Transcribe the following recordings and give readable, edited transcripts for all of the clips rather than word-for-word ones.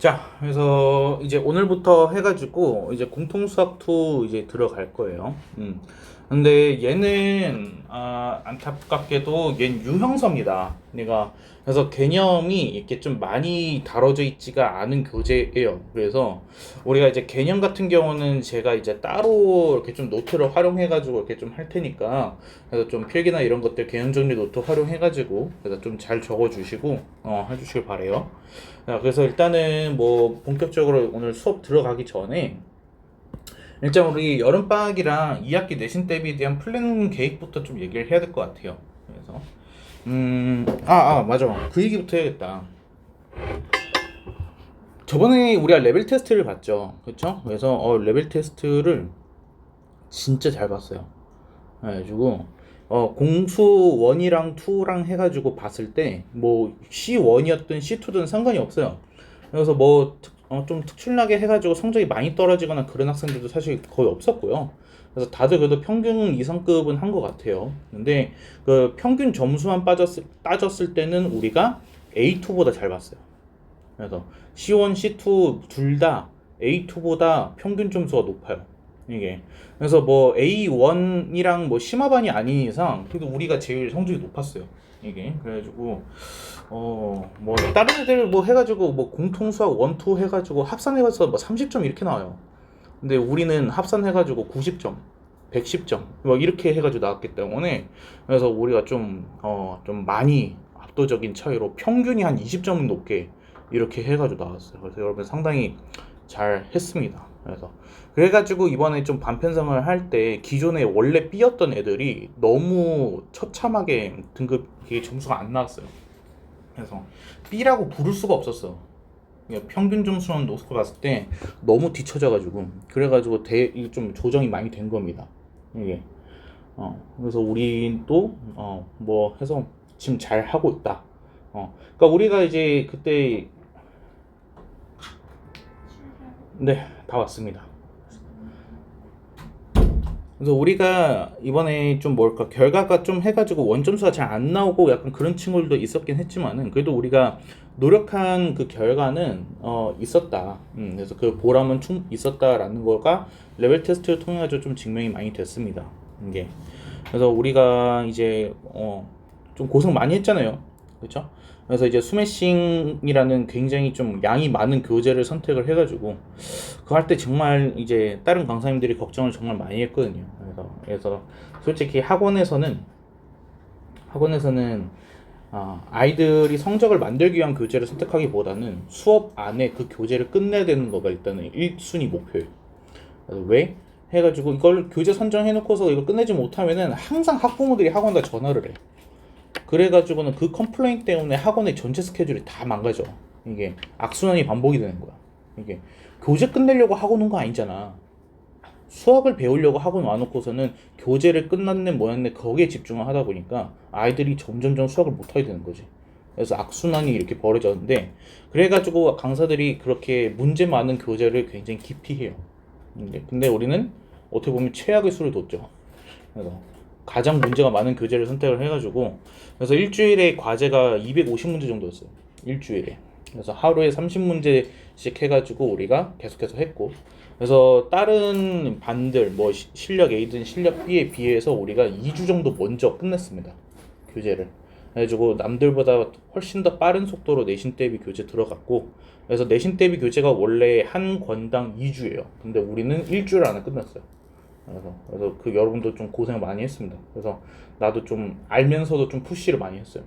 자, 그래서 이제 오늘부터 해가지고 이제 공통수학 2 이제 들어갈 거예요. 근데 얘는 안타깝게도 얘는 유형서입니다. 얘가 그래서 개념이 이렇게 좀 많이 다뤄져 있지가 않은 교재예요. 그래서 우리가 이제 개념 같은 경우는 제가 이제 따로 이렇게 좀 노트를 활용해가지고 이렇게 좀 할 테니까 그래서 좀 필기나 이런 것들 개념 정리 노트 활용해가지고 그래서 좀 잘 적어주시고 해주시길 바래요. 자, 그래서 일단은 뭐 본격적으로 오늘 수업 들어가기 전에 일단 우리 여름방학이랑 2학기 내신 대비에 대한 플랜 계획부터 좀 얘기를 해야 될 것 같아요. 그래서 맞아. 그 얘기부터 해야겠다. 저번에 우리가 레벨 테스트를 봤죠. 그렇죠? 그래서 레벨 테스트를 진짜 잘 봤어요. 그래가지고 공수 1이랑 2랑 해가지고 봤을 때 뭐 C1이었든 C2든 상관이 없어요. 그래서 뭐 좀 특출나게 해가지고 성적이 많이 떨어지거나 그런 학생들도 사실 거의 없었고요. 그래서 다들 그래도 평균 이상급은 한 것 같아요. 근데 그 평균 점수만 따졌을 때는 우리가 A2보다 잘 봤어요. 그래서 C1, C2 둘 다 A2보다 평균 점수가 높아요. 이게. 그래서 뭐 A1이랑 뭐 심화반이 아닌 이상 그래도 우리가 제일 성적이 높았어요. 이게. 그래가지고 뭐 다른 애들 뭐 해가지고 뭐 공통수학 1, 2 해가지고 합산해가서 뭐 30점 이렇게 나와요. 근데 우리는 합산해가지고 90점, 110점 뭐 이렇게 해가지고 나왔기 때문에 그래서 우리가 좀 많이 압도적인 차이로 평균이 한 20점 높게 이렇게 해가지고 나왔어요. 그래서 여러분 상당히 잘 했습니다. 그래가지고 이번에 좀 반편성을 할 때 기존에 원래 B였던 애들이 너무 처참하게 등급 점수가 안 나왔어요. 그래서 B라고 부를 수가 없었어. 평균 점수는 놓고 봤을 때 너무 뒤쳐져가지고 그래가지고 좀 조정이 많이 된 겁니다. 이게 그래서 우리 또뭐 해서 지금 잘 하고 있다. 그러니까 우리가 이제 그때 네, 다 왔습니다. 그래서 우리가 이번에 좀 뭘까 결과가 좀 해가지고 원점수가 잘 안 나오고 약간 그런 친구들도 있었긴 했지만은 그래도 우리가 노력한 그 결과는 있었다. 그래서 그 보람은 있었다라는 거가 레벨 테스트를 통해 가지고 좀 증명이 많이 됐습니다. 이게 그래서 우리가 이제 좀 고생 많이 했잖아요. 그렇죠? 그래서 이제 스매싱이라는 굉장히 좀 양이 많은 교재를 선택을 해가지고 그거 할 때 정말 이제 다른 강사님들이 걱정을 정말 많이 했거든요. 그래서 솔직히 학원에서는 아이들이 성적을 만들기 위한 교재를 선택하기보다는 수업 안에 그 교재를 끝내야 되는 거가 일단은 1순위 목표예요. 그래서 왜? 해가지고 이걸 교재 선정해놓고서 이걸 끝내지 못하면은 항상 학부모들이 학원에다 전화를 해. 그래가지고는 그 컴플레인 때문에 학원의 전체 스케줄이 다 망가져. 이게 악순환이 반복이 되는 거야. 이게 교재 끝내려고 학원 온 거 아니잖아. 수학을 배우려고 학원 와놓고서는 교재를 끝났네 뭐였네 거기에 집중을 하다 보니까 아이들이 점점점 수학을 못하게 되는 거지. 그래서 악순환이 이렇게 벌어졌는데 그래가지고 강사들이 그렇게 문제 많은 교재를 굉장히 깊이 해요. 근데 우리는 어떻게 보면 최악의 수를 뒀죠. 그래서 가장 문제가 많은 교재를 선택을 해가지고 그래서 일주일에 과제가 250문제 정도였어요. 일주일에. 그래서 하루에 30문제씩 해가지고 우리가 계속해서 했고 그래서 다른 반들 뭐 실력 A든 실력 B에 비해서 우리가 2주 정도 먼저 끝냈습니다. 교재를. 그래가지고 남들보다 훨씬 더 빠른 속도로 내신 대비 교재 들어갔고 그래서 내신 대비 교재가 원래 한 권당 2주예요. 근데 우리는 일주일 안에 끝났어요. 그래서 그 여러분도 좀 고생 많이 했습니다. 그래서 나도 좀 알면서도 좀 푸시를 많이 했어요.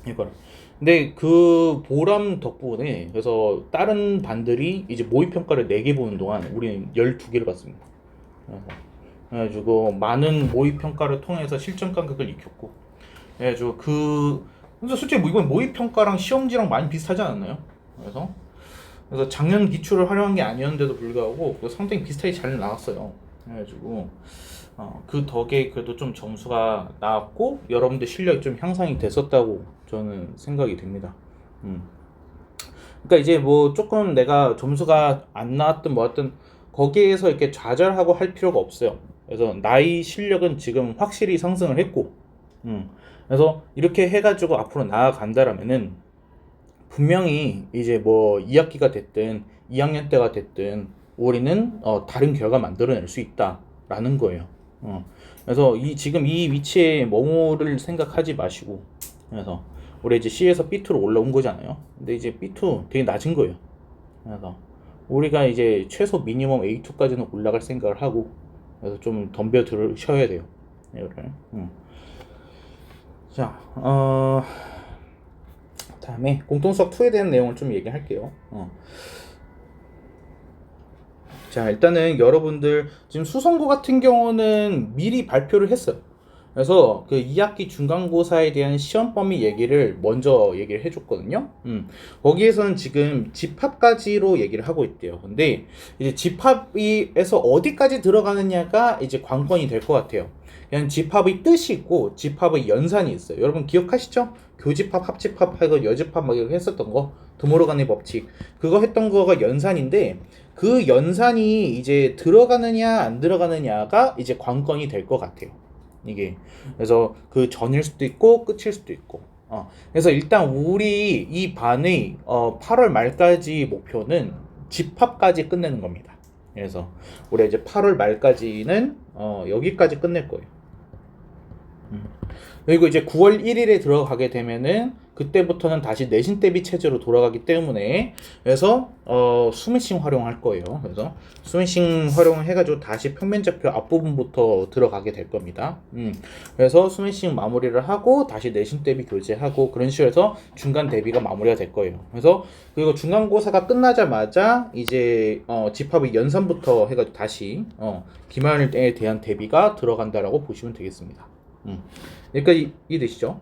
이거를. 근데 그 보람 덕분에 그래서 다른 반들이 이제 모의 평가를 4개 보는 동안 우리는 12개를 봤습니다. 그래가지고 많은 모의 평가를 통해서 실전 감각을 익혔고, 그래가지고 그래서 솔직히 뭐 이건 모의 평가랑 시험지랑 많이 비슷하지 않았나요? 그래서 작년 기출을 활용한 게 아니었는데도 불구하고 상당히 비슷하게 잘 나왔어요. 그래가지고 그 덕에 그래도 좀 점수가 나왔고 여러분들 실력이 좀 향상이 됐었다고 저는 생각이 됩니다. 그러니까 이제 뭐 조금 내가 점수가 안 나왔든 뭐였든 거기에서 이렇게 좌절하고 할 필요가 없어요. 그래서 나의 실력은 지금 확실히 상승을 했고, 그래서 이렇게 해가지고 앞으로 나아간다라면은 분명히 이제 뭐 2학기가 됐든 2학년 때가 됐든 우리는 다른 결과 만들어낼 수 있다라는 거예요. 그래서 지금 이 위치에 머무를 생각하지 마시고, 그래서 우리 이제 C에서 B2로 올라온 거잖아요. 근데 이제 B2 되게 낮은 거예요. 그래서 우리가 이제 최소 미니멈 A2까지는 올라갈 생각을 하고, 그래서 좀 덤벼 들으셔야 돼요. 이거를. 자, 다음에 공통수학 2에 대한 내용을 좀 얘기할게요. 자, 일단은 여러분들 지금 수성고 같은 경우는 미리 발표를 했어요. 그래서 그 2학기 중간고사에 대한 시험 범위 얘기를 먼저 얘기를 해줬거든요. 거기에서는 지금 집합까지로 얘기를 하고 있대요. 근데 이제 집합에서 어디까지 들어가느냐가 이제 관건이 될 것 같아요. 그냥 집합의 뜻이 있고 집합의 연산이 있어요. 여러분 기억하시죠? 교집합, 합집합, 하고 여집합 막 이렇게 했었던 거, 드모르간의 법칙, 그거 했던 거가 연산인데, 그 연산이 이제 들어가느냐 안 들어가느냐가 이제 관건이 될 것 같아요. 이게 그래서 그 전일 수도 있고 끝일 수도 있고. 그래서 일단 우리 이 반의 8월 말까지 목표는 집합까지 끝내는 겁니다. 그래서 우리 이제 8월 말까지는 여기까지 끝낼 거예요. 그리고 이제 9월 1일에 들어가게 되면은 그때부터는 다시 내신 대비 체제로 돌아가기 때문에, 그래서 스매싱 활용할 거예요. 그래서 스매싱 활용을 해가지고 다시 평면좌표 앞부분부터 들어가게 될 겁니다. 그래서 스매싱 마무리를 하고 다시 내신 대비 교재하고 그런 식으로 해서 중간 대비가 마무리가 될 거예요. 그래서 그리고 중간고사가 끝나자마자 이제 집합의 연산부터 해가지고 다시 기말에 대한 대비가 들어간다라고 보시면 되겠습니다. 여기까지 이해되시죠?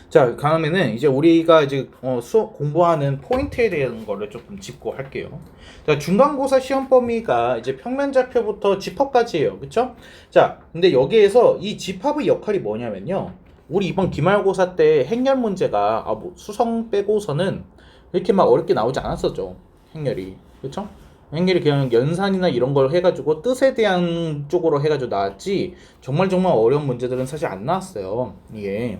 자, 다음에는 이제 우리가 이제 수업 공부하는 포인트에 대한 거를 조금 짚고 할게요. 자, 중간고사 시험 범위가 이제 평면좌표부터 집합까지예요. 그쵸? 자, 근데 여기에서 이 집합의 역할이 뭐냐면요. 우리 이번 기말고사 때 행렬 문제가 뭐 수성 빼고서는 이렇게 막 어렵게 나오지 않았었죠. 행렬이. 그쵸? 행렬이 그냥 연산이나 이런 걸 해가지고 뜻에 대한 쪽으로 해가지고 나왔지, 정말 어려운 문제들은 사실 안 나왔어요. 이게.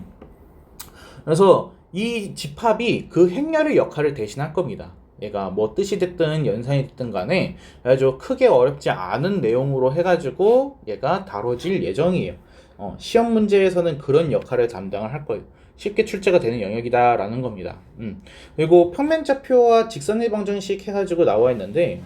그래서 이 집합이 그 행렬의 역할을 대신할 겁니다. 얘가 뭐 뜻이 됐든 연산이 됐든 간에 아주 크게 어렵지 않은 내용으로 해가지고 얘가 다뤄질 예정이에요. 시험 문제에서는 그런 역할을 담당을 할 거예요. 쉽게 출제가 되는 영역이다 라는 겁니다. 그리고 평면좌표와 직선의 방정식 해가지고 나와 있는데,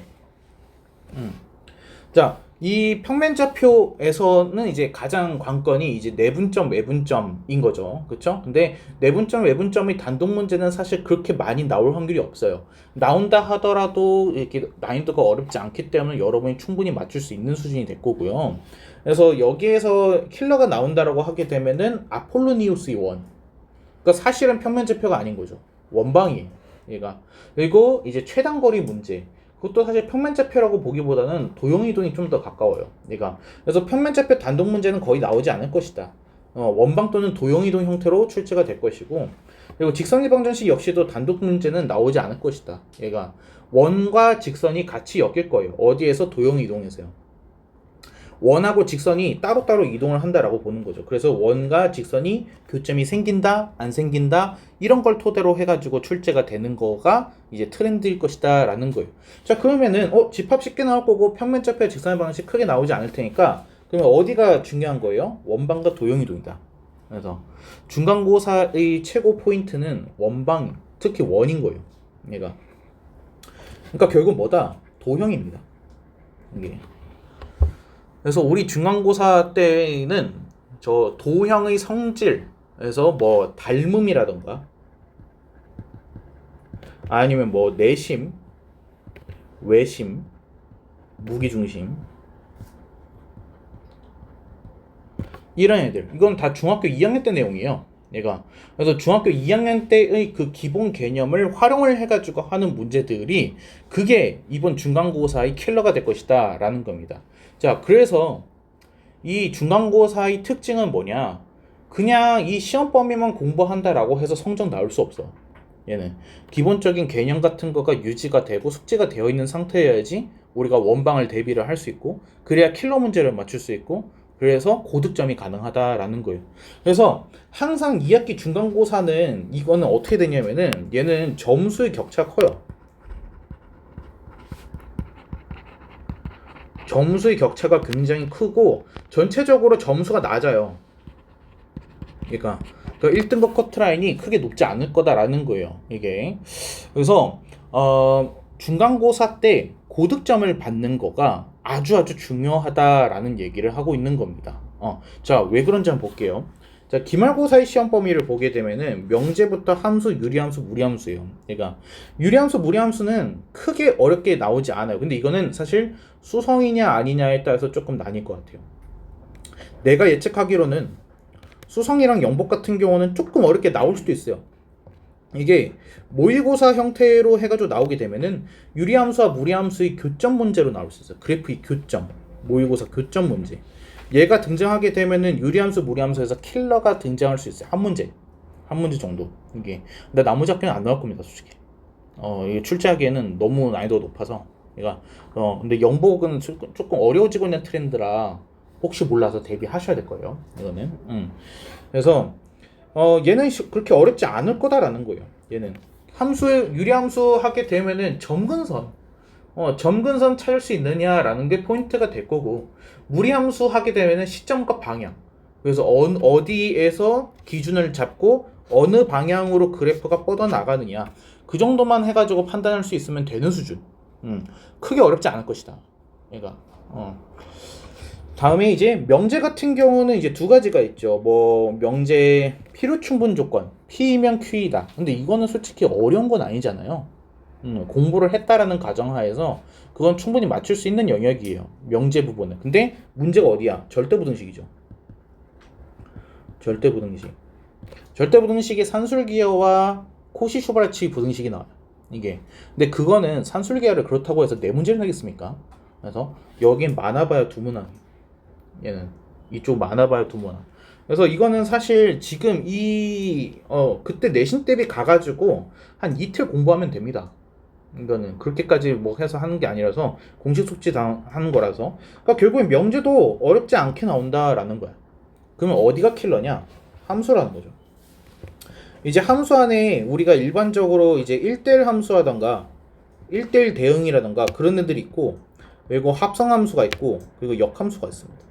자, 이 평면좌표에서는 이제 가장 관건이 이제 내분점, 외분점인 거죠. 그쵸? 근데 내분점, 외분점의 단독 문제는 사실 그렇게 많이 나올 확률이 없어요. 나온다 하더라도 이렇게 난이도가 어렵지 않기 때문에 여러분이 충분히 맞출 수 있는 수준이 될 거고요. 그래서 여기에서 킬러가 나온다라고 하게 되면은 아폴로니우스의 원. 그러니까 사실은 평면좌표가 아닌 거죠. 원방이에요, 얘가. 그리고 이제 최단거리 문제. 그것도 사실 평면좌표라고 보기보다는 도형이동이 좀 더 가까워요, 얘가. 그래서 평면좌표 단독 문제는 거의 나오지 않을 것이다. 원방 또는 도형이동 형태로 출제가 될 것이고, 그리고 직선의 방정식 역시도 단독 문제는 나오지 않을 것이다. 얘가 원과 직선이 같이 엮일 거예요. 어디에서? 도형이동에서요. 원하고 직선이 따로따로 이동을 한다라고 보는 거죠. 그래서 원과 직선이 교점이 생긴다, 안 생긴다, 이런 걸 토대로 해가지고 출제가 되는 거가 이제 트렌드일 것이다 라는 거예요. 자, 그러면은 집합 쉽게 나올 거고 평면좌표 직선의 방식 크게 나오지 않을 테니까, 그러면 어디가 중요한 거예요? 원방과 도형이동이다. 그래서 중간고사의 최고 포인트는 원방, 특히 원인 거예요, 얘가. 그러니까 결국 뭐다? 도형입니다, 이게. 그래서 우리 중간고사 때는 저 도형의 성질에서 뭐 닮음이라던가 아니면 뭐 내심, 외심, 무기중심, 이런 애들, 이건 다 중학교 2학년 때 내용이에요, 얘가. 그래서 중학교 2학년 때의 그 기본 개념을 활용을 해가지고 하는 문제들이, 그게 이번 중간고사의 킬러가 될 것이다 라는 겁니다. 자, 그래서 이 중간고사의 특징은 뭐냐? 그냥 이 시험 범위만 공부한다라고 해서 성적 나올 수 없어. 얘는 기본적인 개념 같은 거가 유지가 되고 숙지가 되어 있는 상태여야지 우리가 원방을 대비를 할 수 있고, 그래야 킬러 문제를 맞출 수 있고, 그래서 고득점이 가능하다라는 거예요. 그래서 항상 2학기 중간고사는 이거는 어떻게 되냐면은 얘는 점수의 격차가 커요. 점수의 격차가 굉장히 크고 전체적으로 점수가 낮아요. 그러니까 1등급 커트라인이 크게 높지 않을 거다라는 거예요. 이게. 그래서 중간고사 때 고득점을 받는 거가 아주 중요하다라는 얘기를 하고 있는 겁니다. 자, 왜 그런지 한번 볼게요. 자, 기말고사의 시험 범위를 보게 되면은 명제부터 함수, 유리함수, 무리함수예요. 그러니까 유리함수, 무리함수는 크게 어렵게 나오지 않아요. 근데 이거는 사실 수성이냐 아니냐에 따라서 조금 나뉠 것 같아요. 내가 예측하기로는 수성이랑 영복 같은 경우는 조금 어렵게 나올 수도 있어요. 이게 모의고사 형태로 해가지고 나오게 되면은 유리함수와 무리함수의 교점 문제로 나올 수 있어요. 그래프의 교점, 모의고사 교점 문제. 얘가 등장하게 되면은 유리함수, 무리함수에서 킬러가 등장할 수 있어요. 한 문제 정도. 이게 근데 나머지 학교는 안 나올 겁니다, 솔직히. 이게 출제하기에는 너무 난이도가 높아서. 그러니까 근데 영복은 조금 어려워지고 있는 트렌드라 혹시 몰라서 대비하셔야 될 거예요. 이거는. 그래서 얘는 그렇게 어렵지 않을 거다라는 거예요. 얘는 유리함수 하게 되면은 점근선 찾을 수 있느냐라는 게 포인트가 될 거고, 무리함수 하게 되면은 시점과 방향. 그래서 어디에서 기준을 잡고 어느 방향으로 그래프가 뻗어 나가느냐, 그 정도만 해가지고 판단할 수 있으면 되는 수준. 크게 어렵지 않을 것이다. 얘가. 다음에 이제 명제 같은 경우는 이제 두 가지가 있죠. 뭐 명제 필요 충분 조건, P이면 Q이다. 근데 이거는 솔직히 어려운 건 아니잖아요. 공부를 했다라는 가정하에서 그건 충분히 맞출 수 있는 영역이에요. 명제 부분은. 근데 문제가 어디야? 절대부등식이죠. 절대부등식. 절대부등식이 산술기하와 코시-슈바르츠 부등식이 나와요. 이게. 근데 그거는 산술기하를 그렇다고 해서 네 문제를 내겠습니까? 그래서 여긴 많아봐야 두 문항. 얘는 이쪽 많아봐야 두 문항. 그래서 이거는 사실 지금 그때 내신 대비 가가지고 한 이틀 공부하면 됩니다. 이거는 그렇게까지 뭐 해서 하는 게 아니라서 공식 숙지 하는 거라서. 그러니까 결국엔 명제도 어렵지 않게 나온다라는 거야. 그러면 어디가 킬러냐? 함수라는 거죠. 이제 함수 안에 우리가 일반적으로 이제 1대1 함수라던가 1대1 대응이라던가 그런 애들이 있고, 그리고 합성함수가 있고, 그리고 역함수가 있습니다.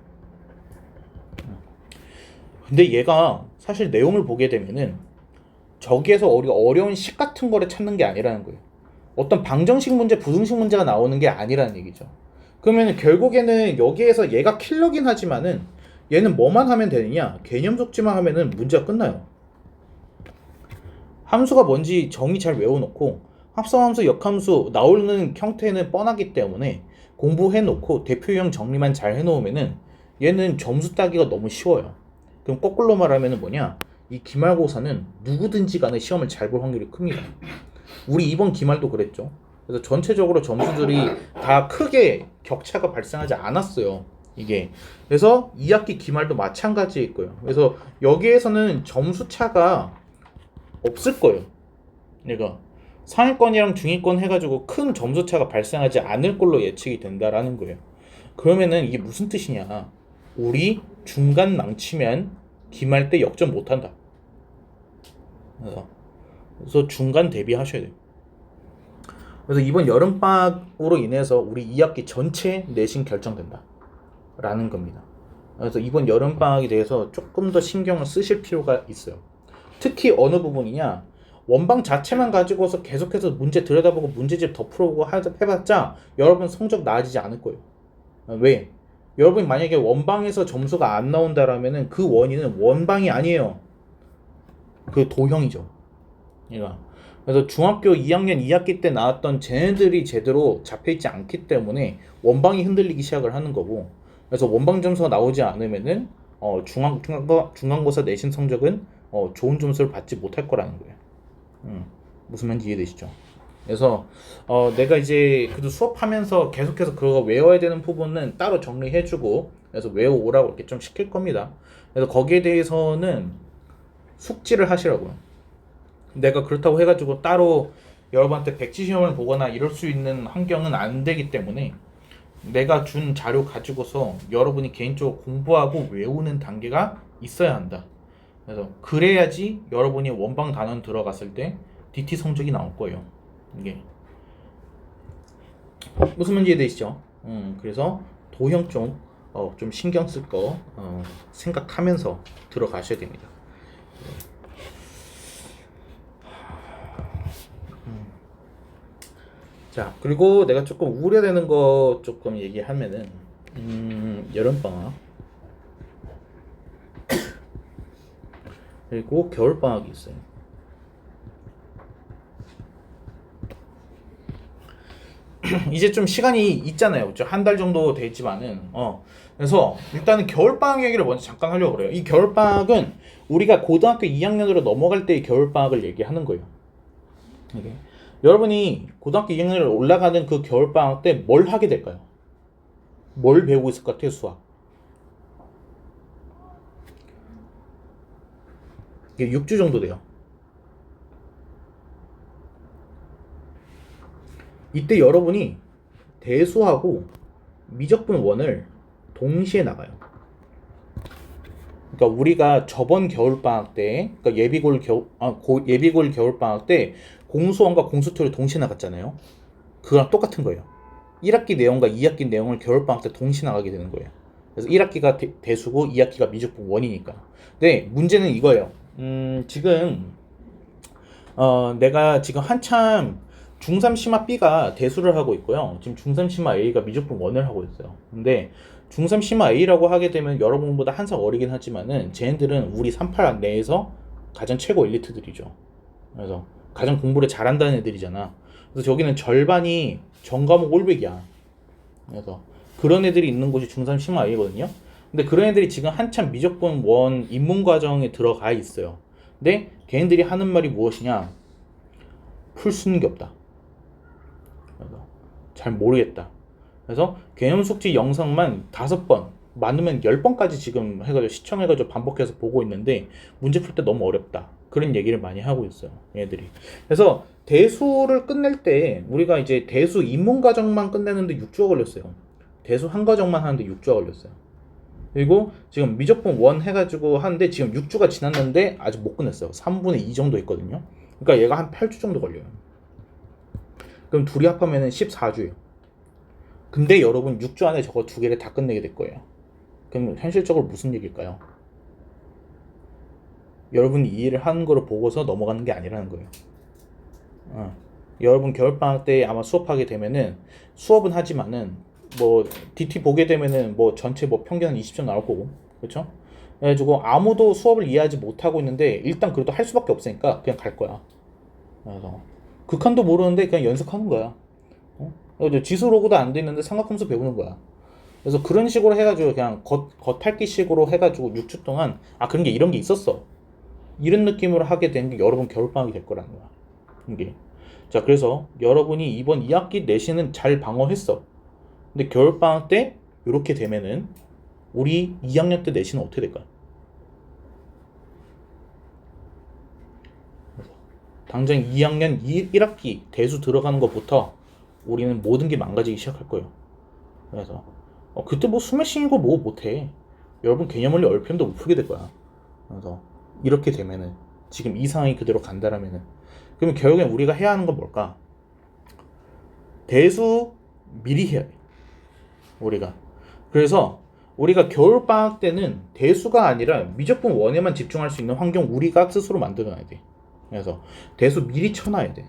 근데 얘가 사실 내용을 보게 되면은 저기에서 우리가 어려운 식 같은 거를 찾는 게 아니라는 거예요. 어떤 방정식 문제, 부등식 문제가 나오는 게 아니라는 얘기죠. 그러면 결국에는 여기에서 얘가 킬러긴 하지만은 얘는 뭐만 하면 되느냐? 개념 속지만 하면은 문제가 끝나요. 함수가 뭔지 정의 잘 외워놓고 합성함수, 역함수 나오는 형태는 뻔하기 때문에 공부해놓고 대표형 정리만 잘 해놓으면은 얘는 점수 따기가 너무 쉬워요. 그럼 거꾸로 말하면은 뭐냐? 이 기말고사는 누구든지 간에 시험을 잘 볼 확률이 큽니다. 우리 이번 기말도 그랬죠. 그래서 전체적으로 점수들이 다 크게 격차가 발생하지 않았어요. 이게. 그래서 2학기 기말도 마찬가지일 거예요. 그래서 여기에서는 점수 차가 없을 거예요. 그러니까 상위권이랑 중위권 해가지고 큰 점수 차가 발생하지 않을 걸로 예측이 된다라는 거예요. 그러면은 이게 무슨 뜻이냐? 우리 중간 망치면 기말 때 역전 못한다. 그래서 중간 대비하셔야 돼요. 그래서 이번 여름방학으로 인해서 우리 2학기 전체 내신 결정된다 라는 겁니다. 그래서 이번 여름방학에 대해서 조금 더 신경을 쓰실 필요가 있어요. 특히 어느 부분이냐, 원방 자체만 가지고서 계속해서 문제 들여다보고 문제집 더 풀어보고 해봤자 여러분 성적 나아지지 않을 거예요. 왜? 여러분이 만약에 원방에서 점수가 안 나온다라면은 그 원인은 원방이 아니에요. 그 도형이죠. 얘가. 그래서 중학교 2학년 2학기 때 나왔던 쟤네들이 제대로 잡혀있지 않기 때문에 원방이 흔들리기 시작을 하는 거고, 그래서 원방 점수가 나오지 않으면은 중간고사 내신 성적은 좋은 점수를 받지 못할 거라는 거예요. 무슨 말인지 이해되시죠? 그래서 내가 이제 그래도 수업하면서 계속해서 그거 외워야 되는 부분은 따로 정리해주고, 그래서 외워오라고 이렇게 좀 시킬 겁니다. 그래서 거기에 대해서는 숙지를 하시라고요. 내가 그렇다고 해가지고 따로 여러분한테 백지 시험을 보거나 이럴 수 있는 환경은 안 되기 때문에 내가 준 자료 가지고서 여러분이 개인적으로 공부하고 외우는 단계가 있어야 한다. 그래서 그래야지 여러분이 원방 단원 들어갔을 때 DT 성적이 나올 거예요. 이게 무슨 문제 되시죠? 그래서 도형 좀 신경 쓸 거 생각하면서 들어가셔야 됩니다. 자, 그리고 내가 조금 우려되는 거 조금 얘기하면은 여름방학 그리고 겨울방학이 있어요. 이제 좀 시간이 있잖아요. 그렇죠? 한 달 정도 됐지만은 그래서 일단은 겨울방학 얘기를 먼저 잠깐 하려고 그래요. 이 겨울방학은 우리가 고등학교 2학년으로 넘어갈 때의 겨울방학을 얘기하는 거예요. 이게 여러분이 고등학교 2학년으로 올라가는 그 겨울방학 때 뭘 하게 될까요? 뭘 배우고 있을 것 같아요? 수학. 이게 6주 정도 돼요. 이때 여러분이 대수하고 미적분 원을 동시에 나가요. 그러니까 우리가 저번 겨울방학 때, 그러니까 예비골 겨울방학 때 공수원과 공수투를 동시에 나갔잖아요. 그거랑 똑같은 거예요. 1학기 내용과 2학기 내용을 겨울방학 때 동시에 나가게 되는 거예요. 그래서 1학기가 대수고 2학기가 미적분 원이니까. 근데 문제는 이거예요. 지금 내가 지금 한참 중3 심화 B가 대수를 하고 있고요. 지금 중3 심화 A가 미적분 원을 하고 있어요. 근데 중3 심화 A라고 하게 되면 여러분보다 한 살 어리긴 하지만은 쟤네들은 우리 38 내에서 가장 최고 엘리트들이죠. 그래서 가장 공부를 잘한다는 애들이잖아. 그래서 저기는 절반이 전과목 올백이야. 그래서 그런 애들이 있는 곳이 중3 심화 A거든요. 근데 그런 애들이 지금 한참 미적분 원 입문 과정에 들어가 있어요. 근데 걔네들이 하는 말이 무엇이냐? 풀 수는 게 없다. 그래서 잘 모르겠다. 그래서 개념 숙지 영상만 5번, 많으면 10번까지 지금 해가지고 시청해가지고 반복해서 보고 있는데 문제 풀 때 너무 어렵다. 그런 얘기를 많이 하고 있어요. 얘들이. 그래서 대수를 끝낼 때 우리가 이제 대수 입문 과정만 끝내는데 6주가 걸렸어요. 대수 한 과정만 하는데 6주가 걸렸어요. 그리고 지금 미적분 원 해가지고 하는데 지금 6주가 지났는데 아직 못 끝냈어요. 3분의 2 정도 있거든요. 그러니까 얘가 한 8주 정도 걸려요. 그럼 둘이 합하면 14주예요. 근데 여러분 6주 안에 저거 두 개를 다 끝내게 될 거예요. 그럼 현실적으로 무슨 얘기일까요? 여러분이 이해를 하는 거를 보고서 넘어가는 게 아니라는 거예요. 여러분 겨울방학 때 아마 수업하게 되면은 수업은 하지만은 뭐 DT 보게 되면은 뭐 전체 뭐 평균 한 20점 나올 거고, 그렇죠? 그래가지고 아무도 수업을 이해하지 못하고 있는데 일단 그래도 할 수밖에 없으니까 그냥 갈 거야. 그래서 극한도 모르는데 그냥 연습하는 거야. 지수 로그도 안 돼 있는데 삼각함수 배우는 거야. 그래서 그런 식으로 해가지고 그냥 겉핥기식으로 해가지고 6주 동안 그런 게 이런 게 있었어. 이런 느낌으로 하게 된 게 여러분 겨울방학이 될 거라는 거야. 이게. 자, 그래서 여러분이 이번 2학기 내신은 잘 방어했어. 근데 겨울방학 때 이렇게 되면은 우리 2학년 때 내신은 어떻게 될까요? 당장 2학년 1학기 대수 들어가는 것부터 우리는 모든 게 망가지기 시작할 거예요. 그래서 그때 뭐 스매싱이고 뭐 못해. 여러분 개념원리 얼편도 못 풀게 될 거야. 그래서 이렇게 되면은 지금 이 상황이 그대로 간다라면은 그러면 결국엔 우리가 해야 하는 건 뭘까? 대수 미리 해야 돼. 우리가. 그래서 우리가 겨울방학 때는 대수가 아니라 미적분 원에만 집중할 수 있는 환경 우리가 스스로 만들어놔야 돼. 그래서 대수 미리 쳐놔야 돼.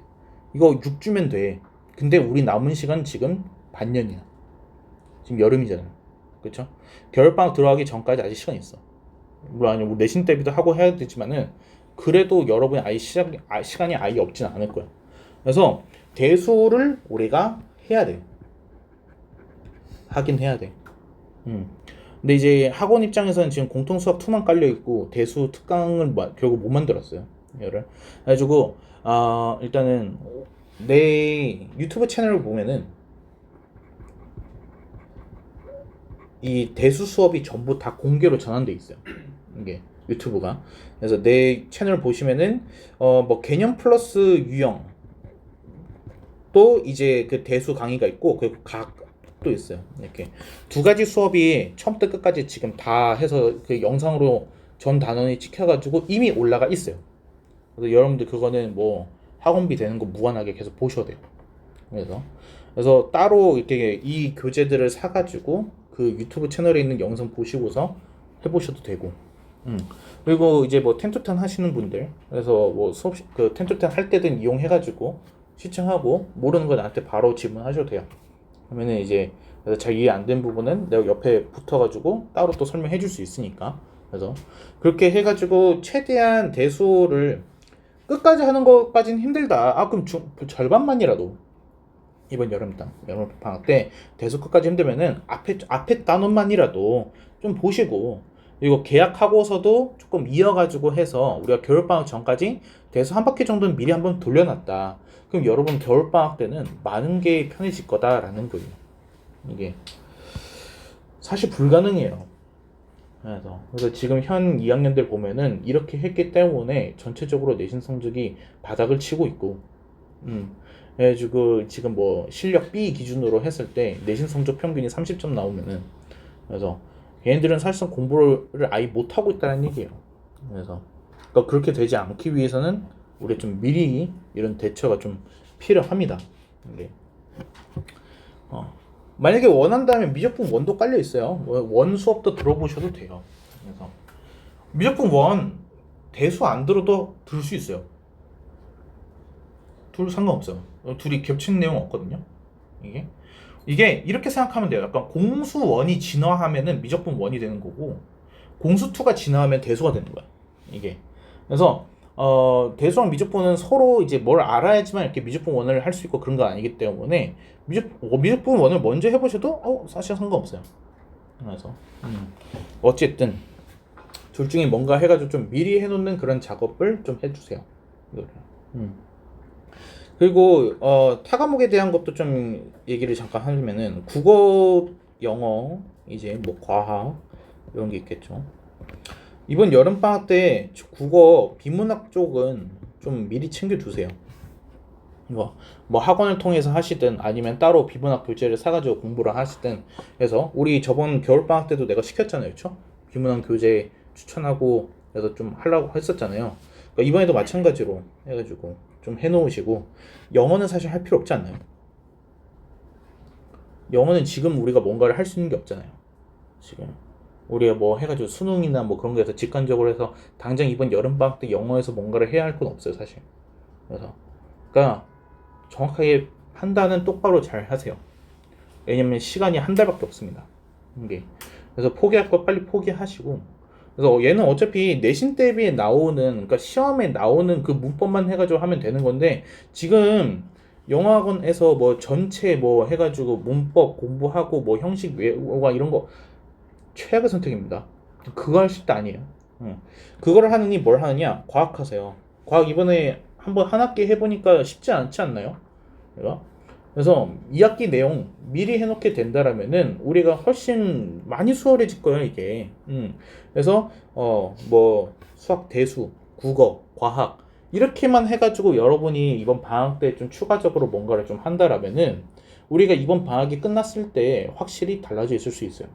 이거 6주면 돼. 근데 우리 남은 시간 지금 반년이야. 지금 여름이잖아. 그쵸? 겨울방학 들어가기 전까지 아직 시간 있어. 물론 우리 내신 대비도 하고 해야 되지만은 그래도 여러분이 시간이 아예 없진 않을 거야. 그래서 대수를 우리가 해야 돼. 하긴 해야 돼. 근데 이제 학원 입장에서는 지금 공통수학 2만 깔려 있고 대수 특강을 결국 못 만들었어요. 얘를. 그래가지고 일단은 내 유튜브 채널을 보면은 이 대수 수업이 전부 다 공개로 전환돼 있어요. 이게 유튜브가. 그래서 내 채널 보시면은 뭐 개념 플러스 유형 또 이제 그 대수 강의가 있고 그리고 각 수업도 있어요. 이렇게 두 가지 수업이 처음부터 끝까지 지금 다 해서 그 영상으로 전 단원이 찍혀가지고 이미 올라가 있어요. 그래서 여러분들 그거는 뭐 학원비 되는 거 무관하게 계속 보셔야 돼요. 그래서 따로 이렇게 이 교재들을 사가지고 그 유튜브 채널에 있는 영상 보시고서 해보셔도 되고, 그리고 이제 뭐 텐토텐 하시는 분들, 그래서 뭐 수업 그 텐토텐 할 때든 이용해가지고 시청하고 모르는 거 나한테 바로 질문하셔도 돼요. 그러면은 이제 그래서 잘 이해 안 된 부분은 내가 옆에 붙어가지고 따로 또 설명해 줄 수 있으니까. 그래서 그렇게 해가지고 최대한 대수를 끝까지 하는 것까지는 힘들다. 아 그럼 절반만이라도 이번 여름 방학 때 대수 끝까지 힘들면은 앞에 단원만이라도 좀 보시고, 그리고 계약하고서도 조금 이어가지고 해서 우리가 겨울방학 전까지 대수 한 바퀴 정도는 미리 한번 돌려놨다. 그럼 여러분 겨울방학 때는 많은 게 편해질 거다라는 거예요. 이게 사실 불가능해요. 그래서 지금 현 2학년들 보면은 이렇게 했기 때문에 전체적으로 내신 성적이 바닥을 치고 있고, 그래가지고 지금 뭐 실력 B 기준으로 했을 때 내신 성적 평균이 30점 나오면은, 그래서 얘네들은 사실상 공부를 아예 못 하고 있다는 얘기예요. 그래서 그러니까 그렇게 되지 않기 위해서는 우리 좀 미리 이런 대처가 좀 필요합니다. 이게 만약에 원한다면 미적분 원도 깔려 있어요. 원 수업도 들어보셔도 돼요. 그래서 미적분 원 대수 안 들어도 들을 수 있어요. 둘 상관없어요. 둘이 겹치는 내용 없거든요. 이게 이렇게 생각하면 돼요. 약간 공수 원이 진화하면은 미적분 원이 되는 거고, 공수 2가 진화하면 대수가 되는 거야. 이게. 그래서 대수랑 미적분은 서로 이제 뭘 알아야지만 이렇게 미적분 원을 할 수 있고 그런 거 아니기 때문에 미적분 원을 먼저 해보셔도 사실 상관없어요. 그래서 어쨌든 둘 중에 뭔가 해가지고 좀 미리 해놓는 그런 작업을 좀 해주세요. 그리고 타 과목에 대한 것도 좀 얘기를 잠깐 하면은 국어, 영어, 이제 뭐 과학 이런 게 있겠죠. 이번 여름 방학 때 국어 비문학 쪽은 좀 미리 챙겨 두세요. 뭐 학원을 통해서 하시든 아니면 따로 비문학 교재를 사가지고 공부를 하시든 해서, 우리 저번 겨울 방학 때도 내가 시켰잖아요, 그렇죠? 비문학 교재 추천하고 해서 좀 하려고 했었잖아요. 그러니까 이번에도 마찬가지로 해가지고 좀 해놓으시고, 영어는 사실 할 필요 없지 않나요? 영어는 지금 우리가 뭔가를 할 수 있는 게 없잖아요. 지금 우리가 뭐 해가지고 수능이나 뭐 그런 거에서 직관적으로 해서 당장 이번 여름방학 때 영어에서 뭔가를 해야 할 건 없어요, 사실. 그래서 그러니까 정확하게 판단은 똑바로 잘 하세요. 왜냐면 시간이 한 달밖에 없습니다. 이게. 그래서 포기할 거 빨리 포기하시고, 그래서 얘는 어차피 내신 대비에 나오는, 그러니까 시험에 나오는 그 문법만 해가지고 하면 되는 건데, 지금 영어학원에서 뭐 전체 뭐 해가지고 문법 공부하고 뭐 형식 외우고 이런 거 최악의 선택입니다. 그거 할 때 아니에요. 그거를 하느니 뭘 하느냐? 과학하세요. 과학 이번에 한번 한 학기 해보니까 쉽지 않지 않나요? 그래서 2학기 내용 미리 해놓게 된다라면은 우리가 훨씬 많이 수월해질 거예요, 이게. 그래서 뭐 수학, 대수, 국어, 과학 이렇게만 해가지고 여러분이 이번 방학 때 좀 추가적으로 뭔가를 좀 한다라면은 우리가 이번 방학이 끝났을 때 확실히 달라져 있을 수 있어요.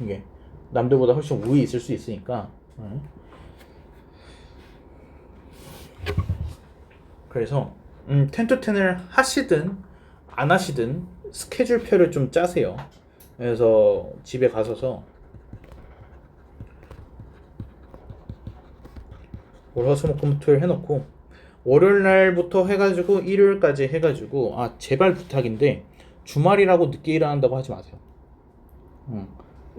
이게 남들보다 훨씬 우위에 있을 수 있으니까. 그래서 10-10을 하시든 안 하시든 스케줄표를 좀 짜세요. 그래서 집에 가서서 월화수목금토일 해놓고 월요일 날부터 해가지고 일요일까지 해가지고, 제발 부탁인데 주말이라고 늦게 일어난다고 하지 마세요.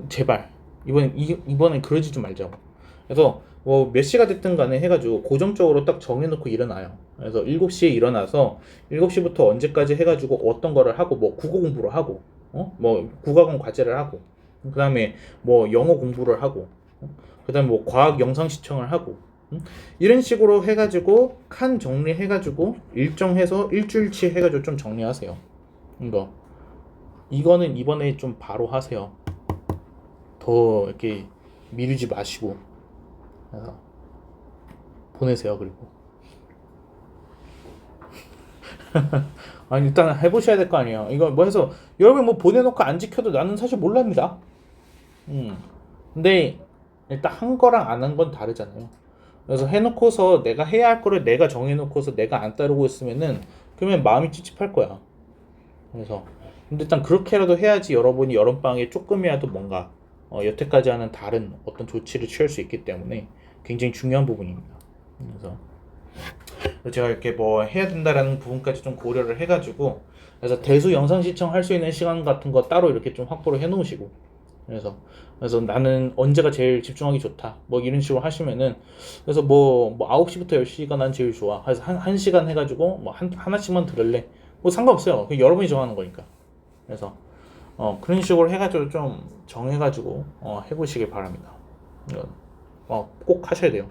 제발 이번엔 그러지 좀 말자고. 그래서 뭐 몇 시가 됐든 간에 해가지고 고정적으로 딱 정해놓고 일어나요. 그래서 7시에 일어나서 7시부터 언제까지 해가지고 어떤 거를 하고, 뭐 국어 공부를 하고, 뭐 국어학원 과제를 하고, 그 다음에 뭐 영어 공부를 하고, 그 다음에 뭐 과학 영상 시청을 하고, 이런 식으로 해가지고 칸 정리해가지고 일정해서 일주일치 해가지고 좀 정리하세요. 이거는 이번에 좀 바로 하세요. 더 이렇게 미루지 마시고. 보내세요. 그리고 아니 일단 해보셔야 될 거 아니에요. 이거 뭐 해서 여러분 뭐 보내놓고 안 지켜도 나는 사실 몰랍니다. 근데 일단 한 거랑 안 한 건 다르잖아요. 그래서 해놓고서 내가 해야 할 거를 내가 정해놓고서 내가 안 따르고 있으면은 그러면 마음이 찝찝할 거야. 그래서 근데 일단 그렇게라도 해야지 여러분이 여름방학에 조금이라도 뭔가 여태까지 하는 다른 어떤 조치를 취할 수 있기 때문에 굉장히 중요한 부분입니다. 그래서 제가 이렇게 뭐 해야 된다라는 부분까지 좀 고려를 해가지고 그래서 대수 영상 시청할 수 있는 시간 같은 거 따로 이렇게 좀 확보를 해놓으시고 그래서 나는 언제가 제일 집중하기 좋다 뭐 이런 식으로 하시면은 그래서 뭐 9시부터 10시가 난 제일 좋아 그래서 한 시간 해가지고 뭐 하나씩만 들을래 뭐 상관없어요. 그냥 여러분이 정하는 거니까. 그래서 그런 식으로 해가지고 좀 정해가지고 해보시길 바랍니다. 꼭 하셔야 돼요.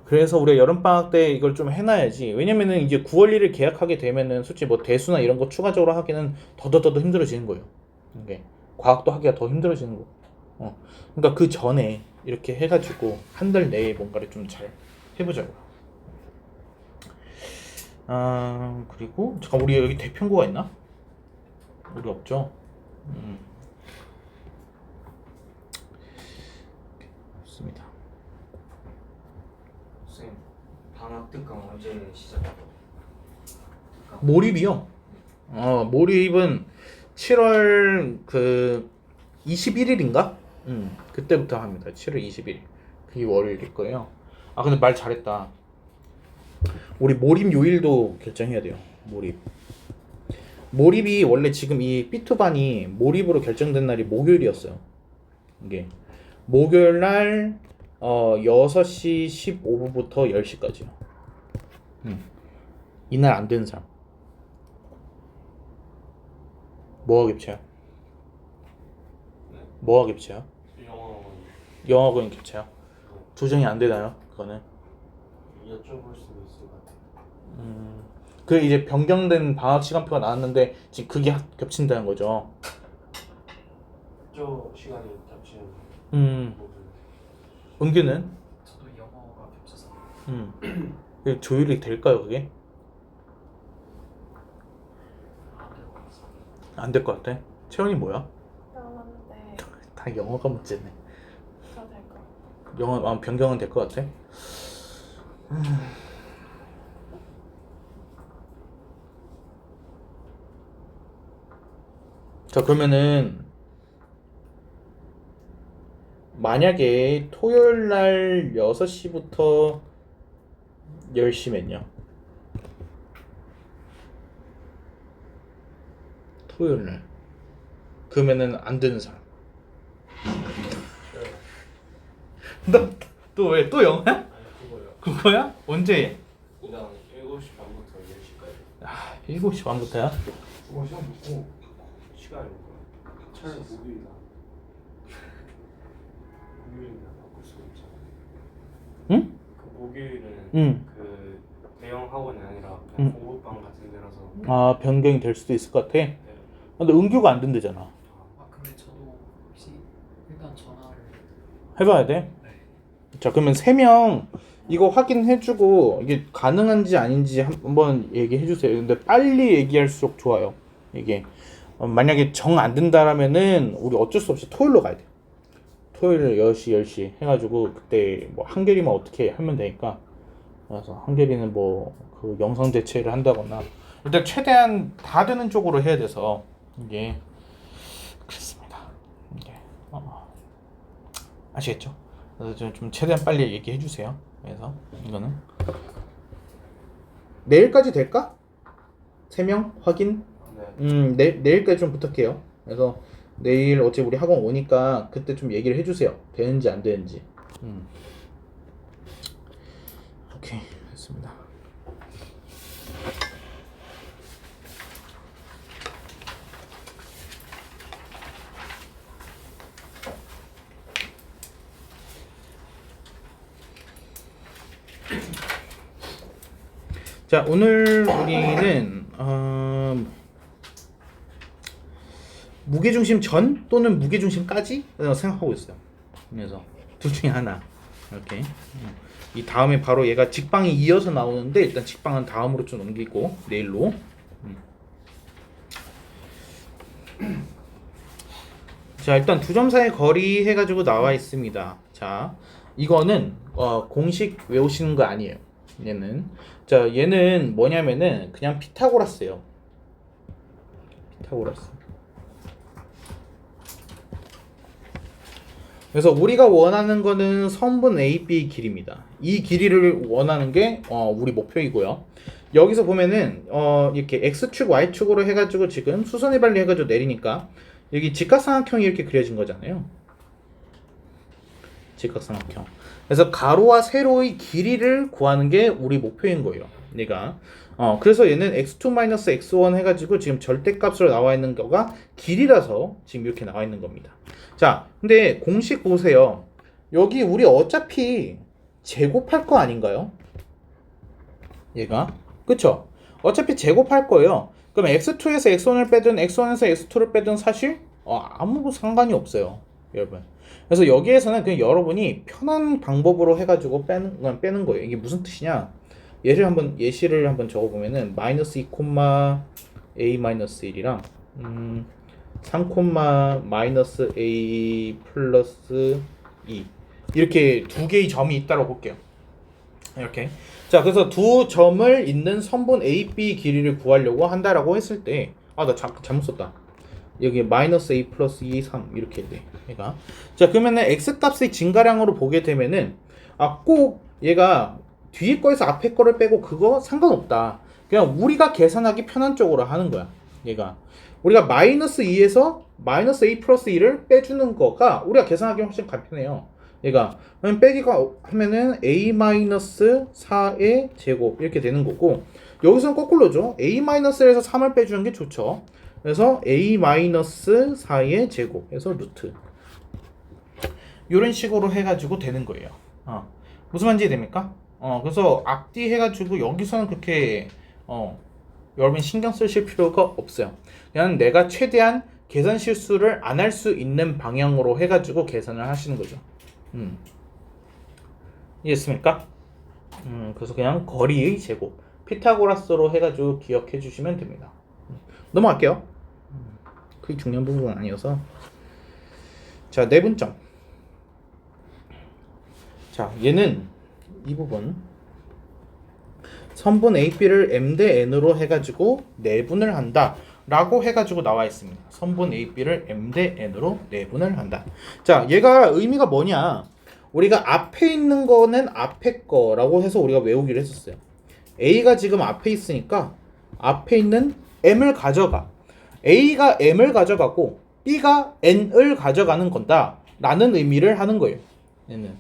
그래서 우리가 여름방학 때 이걸 좀 해놔야지. 왜냐면은 이제 9월 1일 계약하게 되면은 솔직히 뭐 대수나 이런 거 추가적으로 하기는 더더더 힘들어지는 거예요. 이게 과학도 하기가 더 힘들어지는 거. 그러니까 그 전에 이렇게 해가지고 한 달 내에 뭔가를 좀 잘 해보자고. 그리고 잠깐 우리 여기 대평고가 있나? 우리 없죠? 좋습니다. 선생님 방학 특강 언제 시작해요? 몰입이요? 몰입은 7월 21일인가? 그때부터 합니다. 7월 20일. 그게 월요일일 거예요. 근데 말 잘했다. 우리 몰입 요일도 결정해야 돼요. 몰입이 원래 지금 이 B2반이 몰입으로 결정된 날이 목요일이었어요. 이게 목요일 날 6시 15분부터 10시까지요. 이날 안 되는 사람 뭐가 겹쳐요? 뭐가 겹쳐요? 영어학원 겹쳐요? 조정이 안 되나요? 그거는 여쭤볼 수 있을 것 같아요. 그 이제 변경된 방학 시간표가 나왔는데 지금 그게 겹친다는 거죠. 저 시간이 겹치는 부분. 은규는? 저도 영어가 겹쳐서 그 조율이 될까요 그게? 안 될 것 같아. 채원이 뭐야? 영어인데 다 영어가 문제네. 더될것 영어 변경은 될 것 같아. 자 그러면은 만약에 토요일 날 6시부터 10시면요. 토요일 날. 그러면은 안 되는 사람. 너 왜 또 영어야? 아니 그거요. 그거야? 언제? 이당 7시 반부터 10시까지. 7시 반부터야? 그거 시간 먹고 시간이 차라리 목요일이다. 목요일이나 바꿀 수 있잖아요. 응? 그 목요일은 응. 그 대형 학원이 아니라 그냥 공부방 같은 데라서. 변경이 될 수도 있을 것 같아? 네. 근데 은규가 안 된대잖아. 근데 저도 혹시 일단 전화를 해봐야 돼? 네. 자 그러면 3명 이거 확인해주고 이게 가능한지 아닌지 한번 얘기해주세요. 근데 빨리 얘기할수록 좋아요. 이게 만약에 정 안 된다라면은 우리 어쩔 수 없이 토요일로 가야 돼. 토요일 10시 해가지고 그때 뭐 한결이만 어떻게 하면 되니까 그래서 한결이는 뭐 그 영상 대체를 한다거나 일단 최대한 다 되는 쪽으로 해야 돼서 이게 그렇습니다. 이게 아시겠죠? 그래서 좀 최대한 빨리 얘기해 주세요. 그래서 이거는 내일까지 될까? 3명 확인? 네. 내일까지 좀 부탁해요. 그래서 내일 어차피 우리 학원 오니까 그때 좀 얘기를 해주세요. 되는지 안 되는지. 오케이 됐습니다. 자 오늘 우리는 무게중심 전 또는 무게중심까지 생각하고 있어요. 그래서 둘 중에 하나 이렇게 이 다음에 바로 얘가 직방이 이어서 나오는데 일단 직방은 다음으로 좀 넘기고 내일로. 자, 일단 두 점 사이 거리 해가지고 나와 있습니다. 자, 이거는 공식 외우시는 거 아니에요. 얘는 뭐냐면은 그냥 피타고라스예요. 피타고라스. 그래서 우리가 원하는 거는 선분 AB 길이입니다. 이 길이를 원하는 게 우리 목표이고요. 여기서 보면은 이렇게 x축 y축으로 해가지고 지금 수선의 발리 해가지고 내리니까 여기 직각삼각형이 이렇게 그려진 거잖아요. 직각삼각형. 그래서 가로와 세로의 길이를 구하는 게 우리 목표인 거예요. 얘가. 그래서 얘는 x2-x1 해가지고 지금 절대값으로 나와 있는 거가 길이라서 지금 이렇게 나와 있는 겁니다. 자, 근데 공식 보세요. 여기 우리 어차피 제곱할 거 아닌가요? 얘가. 그쵸? 어차피 제곱할 거예요. 그럼 x2에서 x1을 빼든 x1에서 x2를 빼든 사실 아무 상관이 없어요. 여러분. 그래서 여기에서는 그냥 여러분이 편한 방법으로 해가지고 빼는 거예요. 이게 무슨 뜻이냐? 예시를 한번 적어보면은 마이너스 2, a 마이너스 1이랑 3, 마이너스 a 플러스 2 이렇게 두 개의 점이 있다고 볼게요. 이렇게. 자, 그래서 두 점을 잇는 선분 AB 길이를 구하려고 한다라고 했을 때 나 잘못 썼다. 여기 마이너스 a 플러스 2, 3 이렇게 돼. 얘가. 자, 그러면은 x 값의 증가량으로 보게 되면은 꼭 얘가 뒤에 거에서 앞에 거를 빼고 그거 상관없다. 그냥 우리가 계산하기 편한 쪽으로 하는 거야. 얘가. 우리가 마이너스 2에서 마이너스 a 플러스 2를 빼주는 거가 우리가 계산하기 훨씬 간편해요. 얘가. 그럼 빼기가 하면은 a 마이너스 4의 제곱 이렇게 되는 거고 여기서는 거꾸로죠. a 마이너스에서 3을 빼주는 게 좋죠. 그래서 a 마이너스 4의 제곱 해서 루트 이런 식으로 해가지고 되는 거예요. 무슨 말인지 됩니까? 그래서 앞뒤 해가지고 여기서는 그렇게 여러분 신경 쓰실 필요가 없어요. 그냥 내가 최대한 계산 실수를 안 할 수 있는 방향으로 해가지고 계산을 하시는 거죠. 이해했습니까? 그래서 그냥 거리의 제곱 피타고라스로 해가지고 기억해 주시면 됩니다. 넘어갈게요. 그게 중요한 부분은 아니어서. 자, 내분점. 자, 얘는 이 부분 선분 AB를 M 대 N으로 해가지고 내분을 한다 라고 해가지고 나와 있습니다. 선분 AB를 M 대 N으로 내분을 한다. 자, 얘가 의미가 뭐냐? 우리가 앞에 있는 거는 앞에 거라고 해서 우리가 외우기로 했었어요. A가 지금 앞에 있으니까 앞에 있는 M을 가져가. A가 M을 가져가고 B가 N을 가져가는 건다 라는 의미를 하는 거예요. 얘는.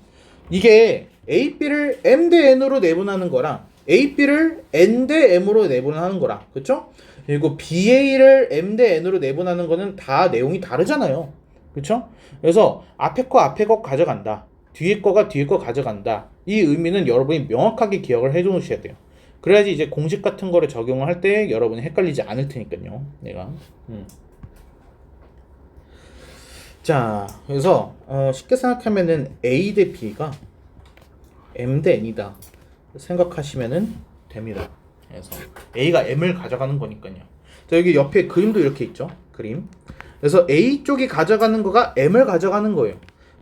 이게 AB를 M 대 N으로 내분하는 거랑 AB를 N 대 M으로 내분하는 거랑 그쵸? 그리고 BA를 M 대 N으로 내분하는 거는 다 내용이 다르잖아요. 그쵸? 그래서 앞에 거 가져간다. 뒤에 거가 뒤에 거 가져간다. 이 의미는 여러분이 명확하게 기억을 해 놓으셔야 돼요. 그래야지 이제 공식 같은 거를 적용을 할 때 여러분이 헷갈리지 않을 테니까요. 내가. 자, 그래서 쉽게 생각하면은 A 대 B가 M 대 N이다 생각하시면은 됩니다. 그래서 A가 M을 가져가는 거니까요. 자, 여기 옆에 그림도 이렇게 있죠. 그림. 그래서 A 쪽이 가져가는 거가 M을 가져가는 거예요.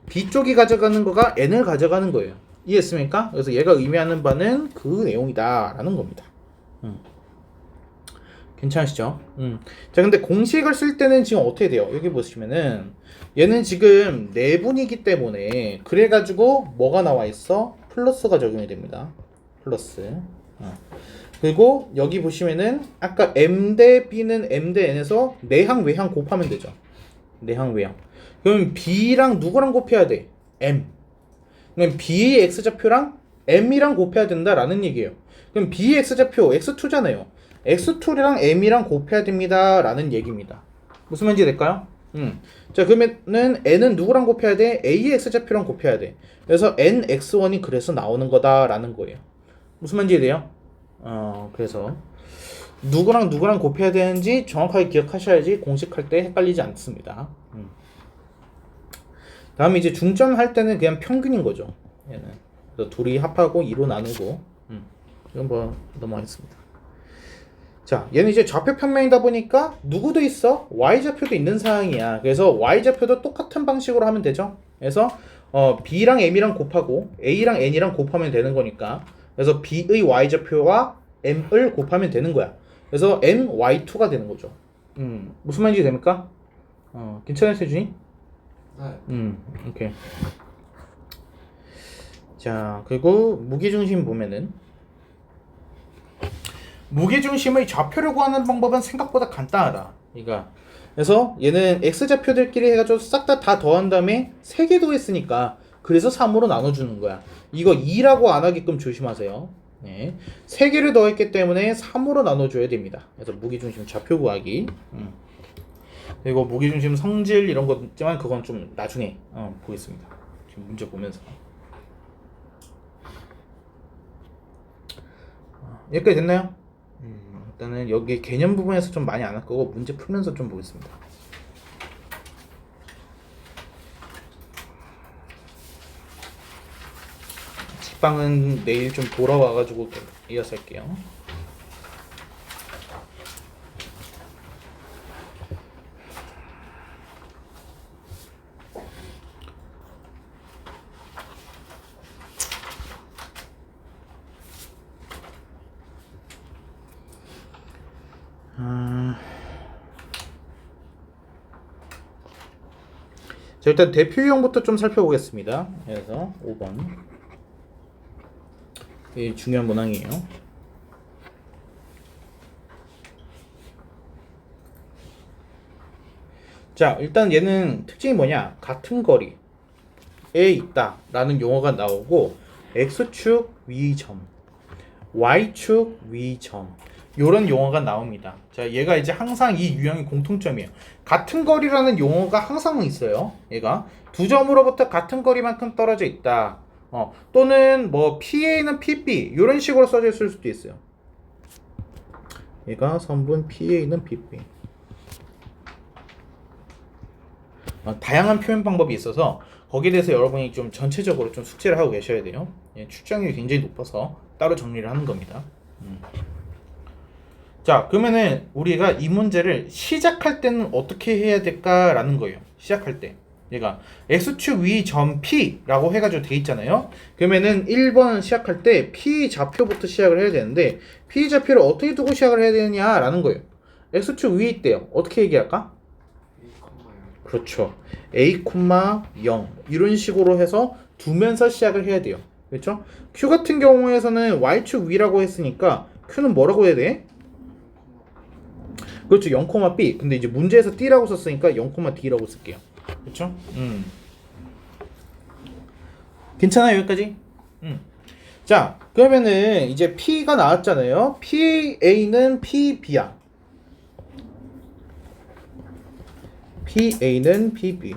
B 쪽이 가져가는 거가 N을 가져가는 거예요. 이해했습니까? 그래서 얘가 의미하는 바는 그 내용이다 라는 겁니다. 괜찮으시죠? 자, 근데 공식을 쓸 때는 지금 어떻게 돼요? 여기 보시면은 얘는 지금 내분이기 때문에 그래가지고 뭐가 나와 있어? 플러스가 적용이 됩니다. 플러스. 그리고 여기 보시면은 아까 M 대 B는 M 대 N에서 내항 외항 곱하면 되죠. 내항 외항. 그럼 B랑 누구랑 곱해야 돼? M. 그럼 B의 X좌표랑 M이랑 곱해야 된다라는 얘기예요. 그럼 B의 X좌표 X2잖아요. X2랑 M이랑 곱해야 됩니다 라는 얘기입니다. 무슨 말인지 될까요? 자, 그러면은 N은 누구랑 곱해야 돼? A의 X좌표랑 곱해야 돼. 그래서 NX1이 그래서 나오는 거다 라는 거예요. 무슨 말인지 돼요? 그래서 누구랑 곱해야 되는지 정확하게 기억하셔야지 공식할 때 헷갈리지 않습니다. 다음에 이제 중점 할 때는 그냥 평균인 거죠. 얘는 그래서 둘이 합하고 2로 나누고 이건 뭐 넘어가겠습니다. 자, 얘는 이제 좌표 평면이다 보니까 누구도 있어? y좌표도 있는 상황이야. 그래서 y좌표도 똑같은 방식으로 하면 되죠. 그래서 b랑 m이랑 곱하고 a랑 n이랑 곱하면 되는 거니까, 그래서 b의 y좌표와 m을 곱하면 되는 거야. 그래서 my2가 되는 거죠. 무슨 말인지 됩니까? 괜찮아요, 세준이? 네. 오케이. 자, 그리고 무게중심 보면은 무게중심의 좌표를 구하는 방법은 생각보다 간단하다. 그래서 얘는 x좌표들끼리 해가지고 싹 다 더한 다음에 3개 더했으니까 그래서 3으로 나눠주는 거야. 이거 2라고 안 하게끔 조심하세요. 네. 3개를 더했기 때문에 3으로 나눠줘야 됩니다. 그래서 무게중심 좌표 구하기. 그리고 무게중심 성질 이런 거 있지만 그건 좀 나중에 보겠습니다. 지금 문제 보면서. 여기까지 됐나요? 일단은 여기 개념 부분에서 좀 많이 안 할 거고 문제 풀면서 좀 보겠습니다. 직방은 내일 좀 돌아와가지고 이어서 할게요. 자, 일단 대표 유형부터 좀 살펴보겠습니다. 그래서 5번 이 중요한 문항이에요. 자, 일단 얘는 특징이 뭐냐? 같은 거리에 있다 라는 용어가 나오고 x축 위점, y축 위점 요런 용어가 나옵니다. 자, 얘가 이제 항상 이 유형의 공통점이에요. 같은 거리라는 용어가 항상 있어요. 얘가 두 점으로부터 같은 거리만큼 떨어져 있다. 또는 뭐 PA는 PP 이런 식으로 써져 있을 수도 있어요. 얘가 선분 PA는 PP. 다양한 표현 방법이 있어서 거기에 대해서 여러분이 좀 전체적으로 좀 숙지를 하고 계셔야 돼요. 출제률이 굉장히 높아서 따로 정리를 하는 겁니다. 자, 그러면은 우리가 이 문제를 시작할 때는 어떻게 해야 될까라는 거예요. 시작할 때 얘가 x축 위 점 P라고 해가지고 돼 있잖아요. 그러면은 1번 시작할 때 P 좌표부터 시작을 해야 되는데 P 좌표를 어떻게 두고 시작을 해야 되느냐라는 거예요. x축 위에 있대요. 어떻게 얘기할까? 그렇죠. a, 0 이런 식으로 해서 두면서 시작을 해야 돼요. 그렇죠? q 같은 경우에서는 y축 위라고 했으니까 q는 뭐라고 해야 돼? 그렇죠. 0,b. 근데 이제 문제에서 d라고 썼으니까 0,d라고 쓸게요. 그렇죠? 괜찮아요, 여기까지? 자, 그러면은 이제 p가 나왔잖아요. PA는 PB야. PA는 PB.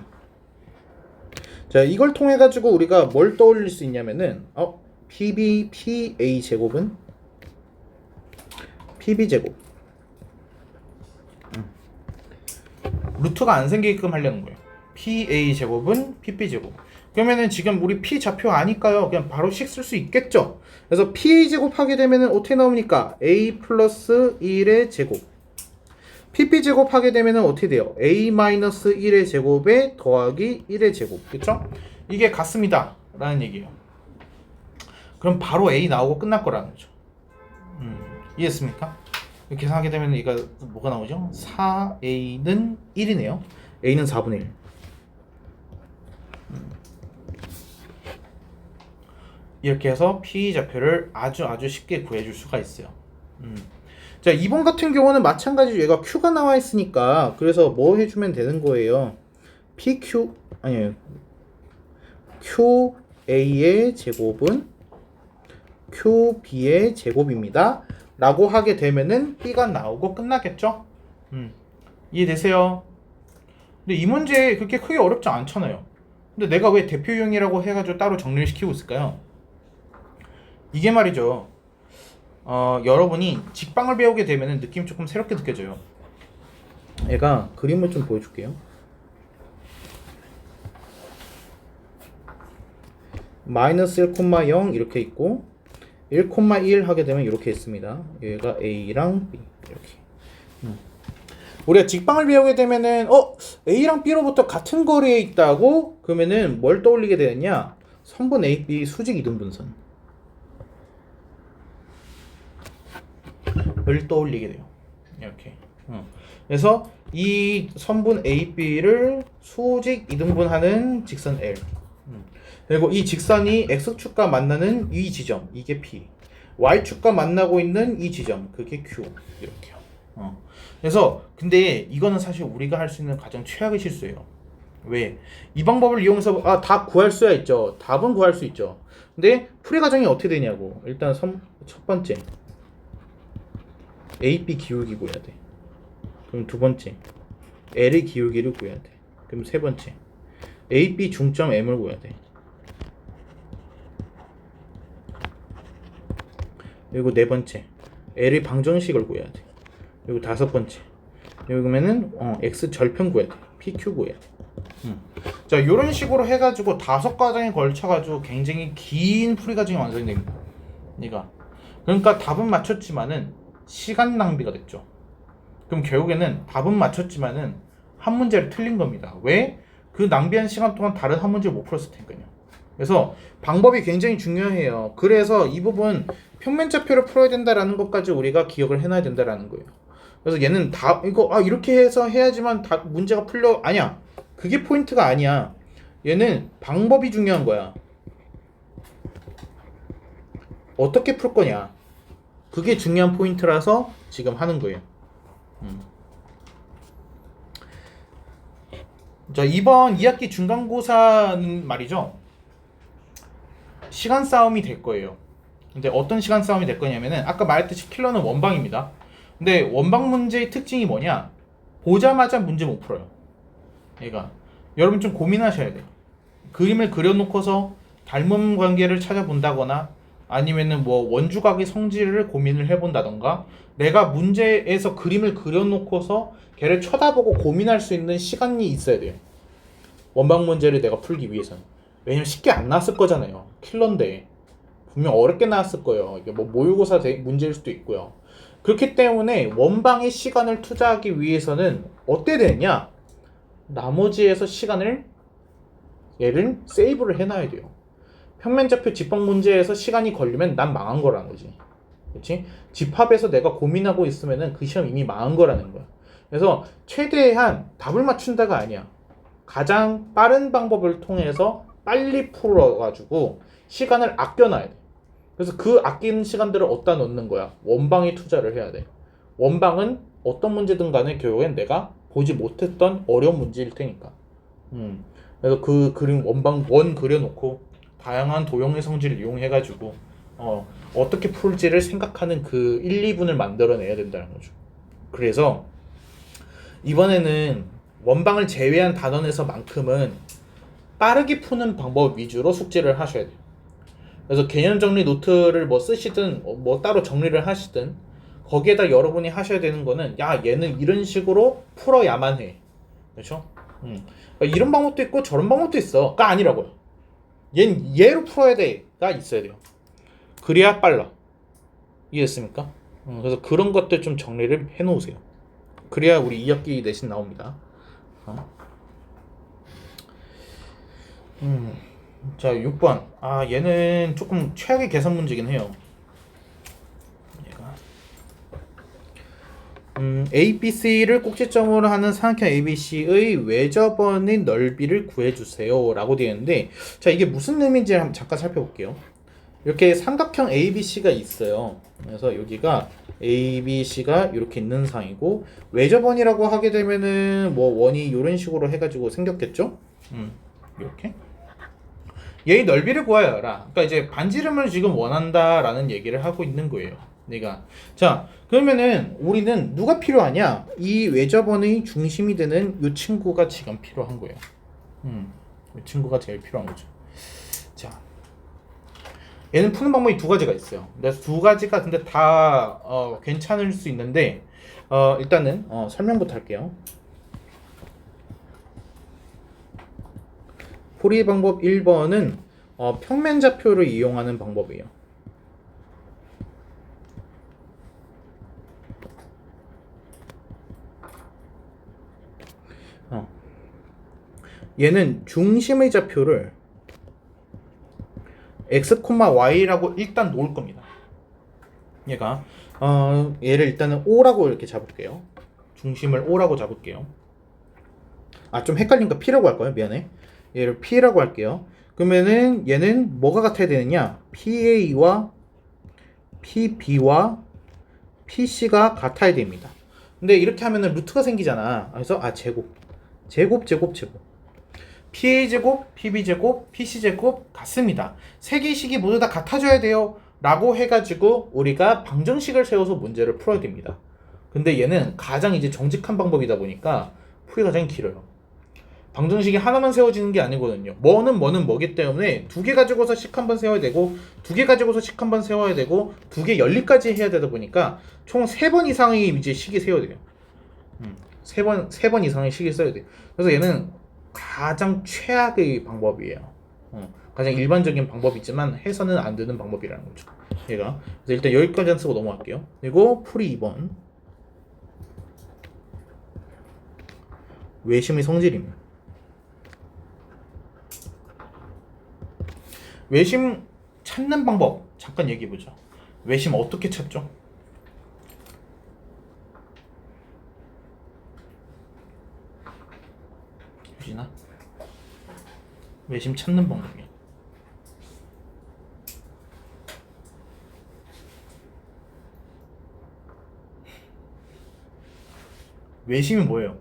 자, 이걸 통해 가지고 우리가 뭘 떠올릴 수 있냐면은 PB PA 제곱은 PB 제곱. 루트가 안 생기게끔 하려는 거예요. PA 제곱은 PP 제곱. 그러면은 지금 우리 P 좌표 아니까요. 그냥 바로 식 쓸 수 있겠죠. 그래서 PA 제곱 하게 되면은 어떻게 나옵니까? A 플러스 1의 제곱. PP 제곱 하게 되면은 어떻게 돼요? A 마이너스 1의 제곱에 더하기 1의 제곱. 그쵸? 이게 같습니다 라는 얘기예요. 그럼 바로 A 나오고 끝날 거라는 거죠. 이해했습니까? 이렇게 계산하게 되면 이거 뭐가 나오죠? 4A는 1이네요. A는 4분의 1. 이렇게 해서 P 좌표를 아주 쉽게 구해줄 수가 있어요. 자, 2번 같은 경우는 마찬가지로 얘가 Q가 나와 있으니까 그래서 뭐 해주면 되는 거예요? QA의 제곱은 QB의 제곱입니다 라고 하게 되면은 B가 나오고 끝나겠죠? 이해되세요? 근데 이 문제 그렇게 크게 어렵지 않잖아요. 근데 내가 왜 대표유형이라고 해가지고 따로 정리를 시키고 있을까요? 이게 말이죠. 여러분이 직방을 배우게 되면은 느낌이 조금 새롭게 느껴져요. 얘가 그림을 좀 보여줄게요. 마이너스 1,0 이렇게 있고 1,1 하게 되면 이렇게 있습니다. 얘가 A랑 B 이렇게. 우리가 직방을 배우게 되면은 A랑 B로부터 같은 거리에 있다고 그러면은 뭘 떠올리게 되느냐? 선분 A, B 수직 이등분선 을 떠올리게 돼요. 이렇게. 그래서 이 선분 A, B를 수직 이등분하는 직선 L. 그리고 이 직선이 X축과 만나는 이 지점, 이게 P. Y축과 만나고 있는 이 지점, 그게 Q. 이렇게요. 그래서 근데 이거는 사실 우리가 할 수 있는 가장 최악의 실수예요. 왜? 이 방법을 이용해서 다 구할 수야 있죠. 답은 구할 수 있죠. 근데 풀이 과정이 어떻게 되냐고. 일단 첫 번째 A, B 기울기 구해야 돼. 그럼 두 번째 L의 기울기를 구해야 돼. 그럼 세 번째 A, B 중점 M을 구해야 돼. 그리고 네 번째 L의 방정식을 구해야 돼. 그리고 다섯 번째 여기면은 X 절편 구해야 돼. PQ 구해야 돼. 자, 이런 식으로 해가지고 5과정에 걸쳐가지고 굉장히 긴 풀이 과정이 완성이 됩니다. 그러니까 답은 맞췄지만은 시간 낭비가 됐죠. 그럼 결국에는 답은 맞췄지만은 한 문제를 틀린 겁니다. 왜? 그 낭비한 시간 동안 다른 한 문제를 못 풀었을 테니까요. 그래서 방법이 굉장히 중요해요. 그래서 이 부분 평면좌표를 풀어야 된다라는 것까지 우리가 기억을 해놔야 된다라는 거예요. 그래서 얘는 이렇게 해서 해야지만 문제가 풀려. 아니야. 그게 포인트가 아니야. 얘는 방법이 중요한 거야. 어떻게 풀 거냐. 그게 중요한 포인트라서 지금 하는 거예요. 자, 이번 2학기 중간고사는 말이죠. 시간 싸움이 될 거예요. 근데 어떤 시간 싸움이 될 거냐면은 아까 말했듯이 킬러는 원방입니다. 근데 원방 문제의 특징이 뭐냐? 보자마자 문제 못 풀어요. 그러니까 여러분 좀 고민하셔야 돼요. 그림을 그려놓고서 닮은 관계를 찾아본다거나 아니면은 뭐 원주각의 성질을 고민을 해본다던가 내가 문제에서 그림을 그려놓고서 걔를 쳐다보고 고민할 수 있는 시간이 있어야 돼요. 원방 문제를 내가 풀기 위해서는. 왜냐면 쉽게 안 나왔을 거잖아요. 킬러인데 분명 어렵게 나왔을 거예요. 이게 뭐 모의고사 문제일 수도 있고요. 그렇기 때문에 원방의 시간을 투자하기 위해서는 어때 되느냐? 나머지에서 시간을 얘를 세이브를 해놔야 돼요. 평면좌표 집합 문제에서 시간이 걸리면 난 망한 거라는 거지. 그렇지? 집합에서 내가 고민하고 있으면은 그 시험 이미 망한 거라는 거야. 그래서 최대한 답을 맞춘다가 아니야. 가장 빠른 방법을 통해서 빨리 풀어가지고 시간을 아껴놔야 돼. 그래서 그 아끼는 시간들을 어디다 넣는 거야? 원방에 투자를 해야 돼. 원방은 어떤 문제든 간에 결국엔 내가 보지 못했던 어려운 문제일 테니까. 그래서 그 그림 원 그려놓고 다양한 도형의 성질을 이용해가지고 어떻게 풀지를 생각하는 그 1, 2분을 만들어내야 된다는 거죠. 그래서 이번에는 원방을 제외한 단원에서만큼은 빠르게 푸는 방법 위주로 숙제를 하셔야 돼요. 그래서 개념 정리 노트를 뭐 쓰시든 뭐 따로 정리를 하시든 거기에다 여러분이 하셔야 되는 거는 얘는 이런 식으로 풀어야만 해. 그렇죠? 이런 방법도 있고 저런 방법도 있어가 아니라고요. 얘는 얘로 풀어야 돼가 있어야 돼요. 그래야 빨라. 이해했습니까? 그래서 그런 것들 좀 정리를 해놓으세요. 그래야 우리 2학기 내신 나옵니다. 자, 6번. 얘는 조금 최악의 계산 문제긴 해요. 얘가 A, B, C를 꼭지점으로 하는 삼각형 ABC의 외접원의 넓이를 구해주세요 라고 되어 있는데, 자, 이게 무슨 의미인지 한번 잠깐 살펴볼게요. 이렇게 삼각형 ABC가 있어요. 그래서 여기가 ABC가 이렇게 있는 상이고, 외접원이라고 하게 되면은 뭐 원이 이런 식으로 해가지고 생겼겠죠? 이렇게 얘의 넓이를 구하여라. 그러니까 이제 반지름을 지금 원한다라는 얘기를 하고 있는 거예요. 자, 그러면은 우리는 누가 필요하냐? 이 외접원의 중심이 되는 이 친구가 지금 필요한 거예요. 이 친구가 제일 필요한 거죠. 자, 얘는 푸는 방법이 두 가지가 있어요. 그래서 두 가지가 근데 다 괜찮을 수 있는데 일단은 설명부터 할게요. 풀이 방법 1번은 평면좌표를 이용하는 방법이에요. 얘는 중심의 좌표를 x, y라고 일단 놓을 겁니다. 얘가 얘를 일단은 O라고 이렇게 잡을게요. 중심을 O라고 잡을게요. 좀 헷갈리니까 P라고 할까요? 미안해. 얘를 P라고 할게요. 그러면은 얘는 뭐가 같아야 되느냐? PA와 PB와 PC가 같아야 됩니다. 근데 이렇게 하면은 루트가 생기잖아. 그래서 제곱 PA제곱, PB제곱, PC제곱 같습니다. 세 개의 식이 모두 다 같아져야 돼요 라고 해가지고 우리가 방정식을 세워서 문제를 풀어야 됩니다. 근데 얘는 가장 이제 정직한 방법이다 보니까 풀이 가장 길어요. 방정식이 하나만 세워지는 게 아니거든요. 뭐는 뭐기 때문에 두 개 가지고서 식 한 번 세워야 되고, 두 개 가지고서 식 한 번 세워야 되고, 두 개 연립까지 해야 되다 보니까 총 3번 이상의 이제 식이 세워야 돼요. 세 번 이상의 식이 써야 돼요. 그래서 얘는 가장 최악의 방법이에요. 가장 일반적인 방법이지만 해서는 안 되는 방법이라는 거죠. 얘가. 그래서 일단 여기까지는 쓰고 넘어갈게요. 그리고 풀이 2번. 외심의 성질입니다. 외심 찾는 방법 잠깐 얘기해보죠. 외심 어떻게 찾죠? 유진아, 외심 찾는 방법이야. 외심이 뭐예요?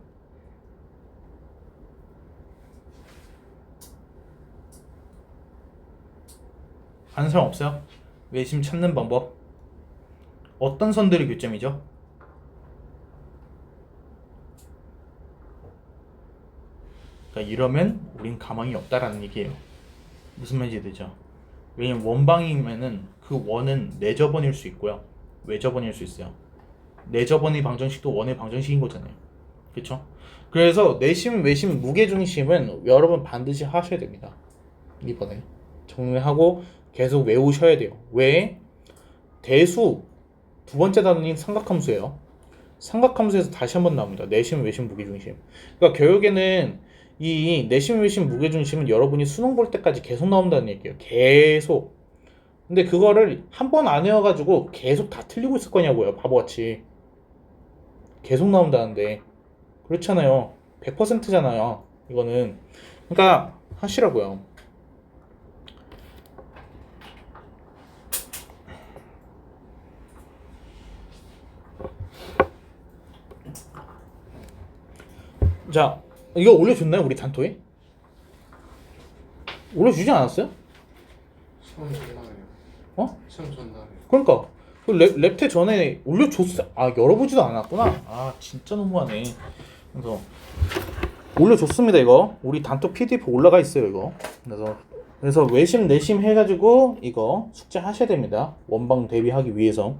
아는 사람 없어요? 외심 찾는 방법 어떤 선들이 교점이죠? 그러니까 이러면 우린 가망이 없다라는 얘기예요. 무슨 말인지 되죠? 왜냐면 원방이면은 그 원은 내저번일 수 있고요, 외저번일 수 있어요. 내저번의 방정식도 원의 방정식인 거잖아요. 그쵸? 그래서 내심, 외심, 무게중심은 여러분 반드시 하셔야 됩니다. 이번에 정리하고 계속 외우셔야 돼요. 왜? 대수 두 번째 단원인 삼각함수예요. 삼각함수에서 다시 한번 나옵니다. 내심, 외심, 무게중심. 그러니까 결국에는 이 내심, 외심, 무게중심은 여러분이 수능 볼 때까지 계속 나온다는 얘기예요. 계속. 근데 그거를 한 번 안 외워가지고 계속 다 틀리고 있을 거냐고요. 바보같이. 계속 나온다는데. 그렇잖아요. 100%잖아요. 이거는. 그러니까 하시라고요. 자, 이거 올려줬나요? 우리 단토에? 올려주지 않았어요? 시험 전날에요. 어? 시험 전날에. 그러니까 그 랩테 전에 올려줬어. 열어보지도 않았구나. 진짜 너무하네. 그래서 올려줬습니다. 이거 우리 단톡 PDF 올라가 있어요. 이거 그래서 외심 내심 해가지고 이거 숙제 하셔야 됩니다. 원방 대비하기 위해서.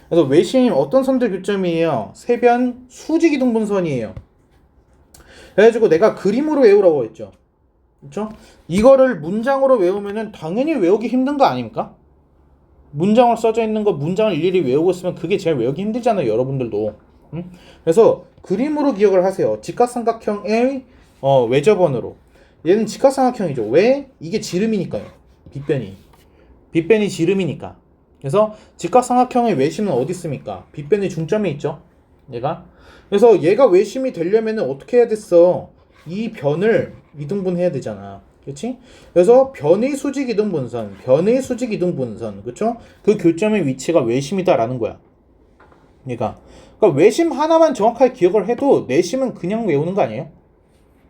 그래서 외심 어떤 선들 교점이에요? 세변 수직이동분선이에요. 그래가지고 내가 그림으로 외우라고 했죠. 그렇죠? 이거를 문장으로 외우면은 당연히 외우기 힘든 거 아닙니까? 문장으로 써져 있는 거 문장을 일일이 외우고 있으면 그게 제일 외우기 힘들잖아요. 여러분들도. 그래서 그림으로 기억을 하세요. 직각삼각형의 외접원으로. 얘는 직각삼각형이죠. 왜? 이게 지름이니까요. 빗변이 지름이니까. 그래서 직각삼각형의 외심은 어디 있습니까? 빗변의 중점에 있죠. 얘가. 그래서 얘가 외심이 되려면은 어떻게 해야 됐어? 이 변을 이등분해야 되잖아. 그렇지? 그래서 변의 수직 이등분선, 그렇죠? 그 교점의 위치가 외심이다라는 거야. 얘가. 그러니까 외심 하나만 정확하게 기억을 해도 내심은 그냥 외우는 거 아니에요?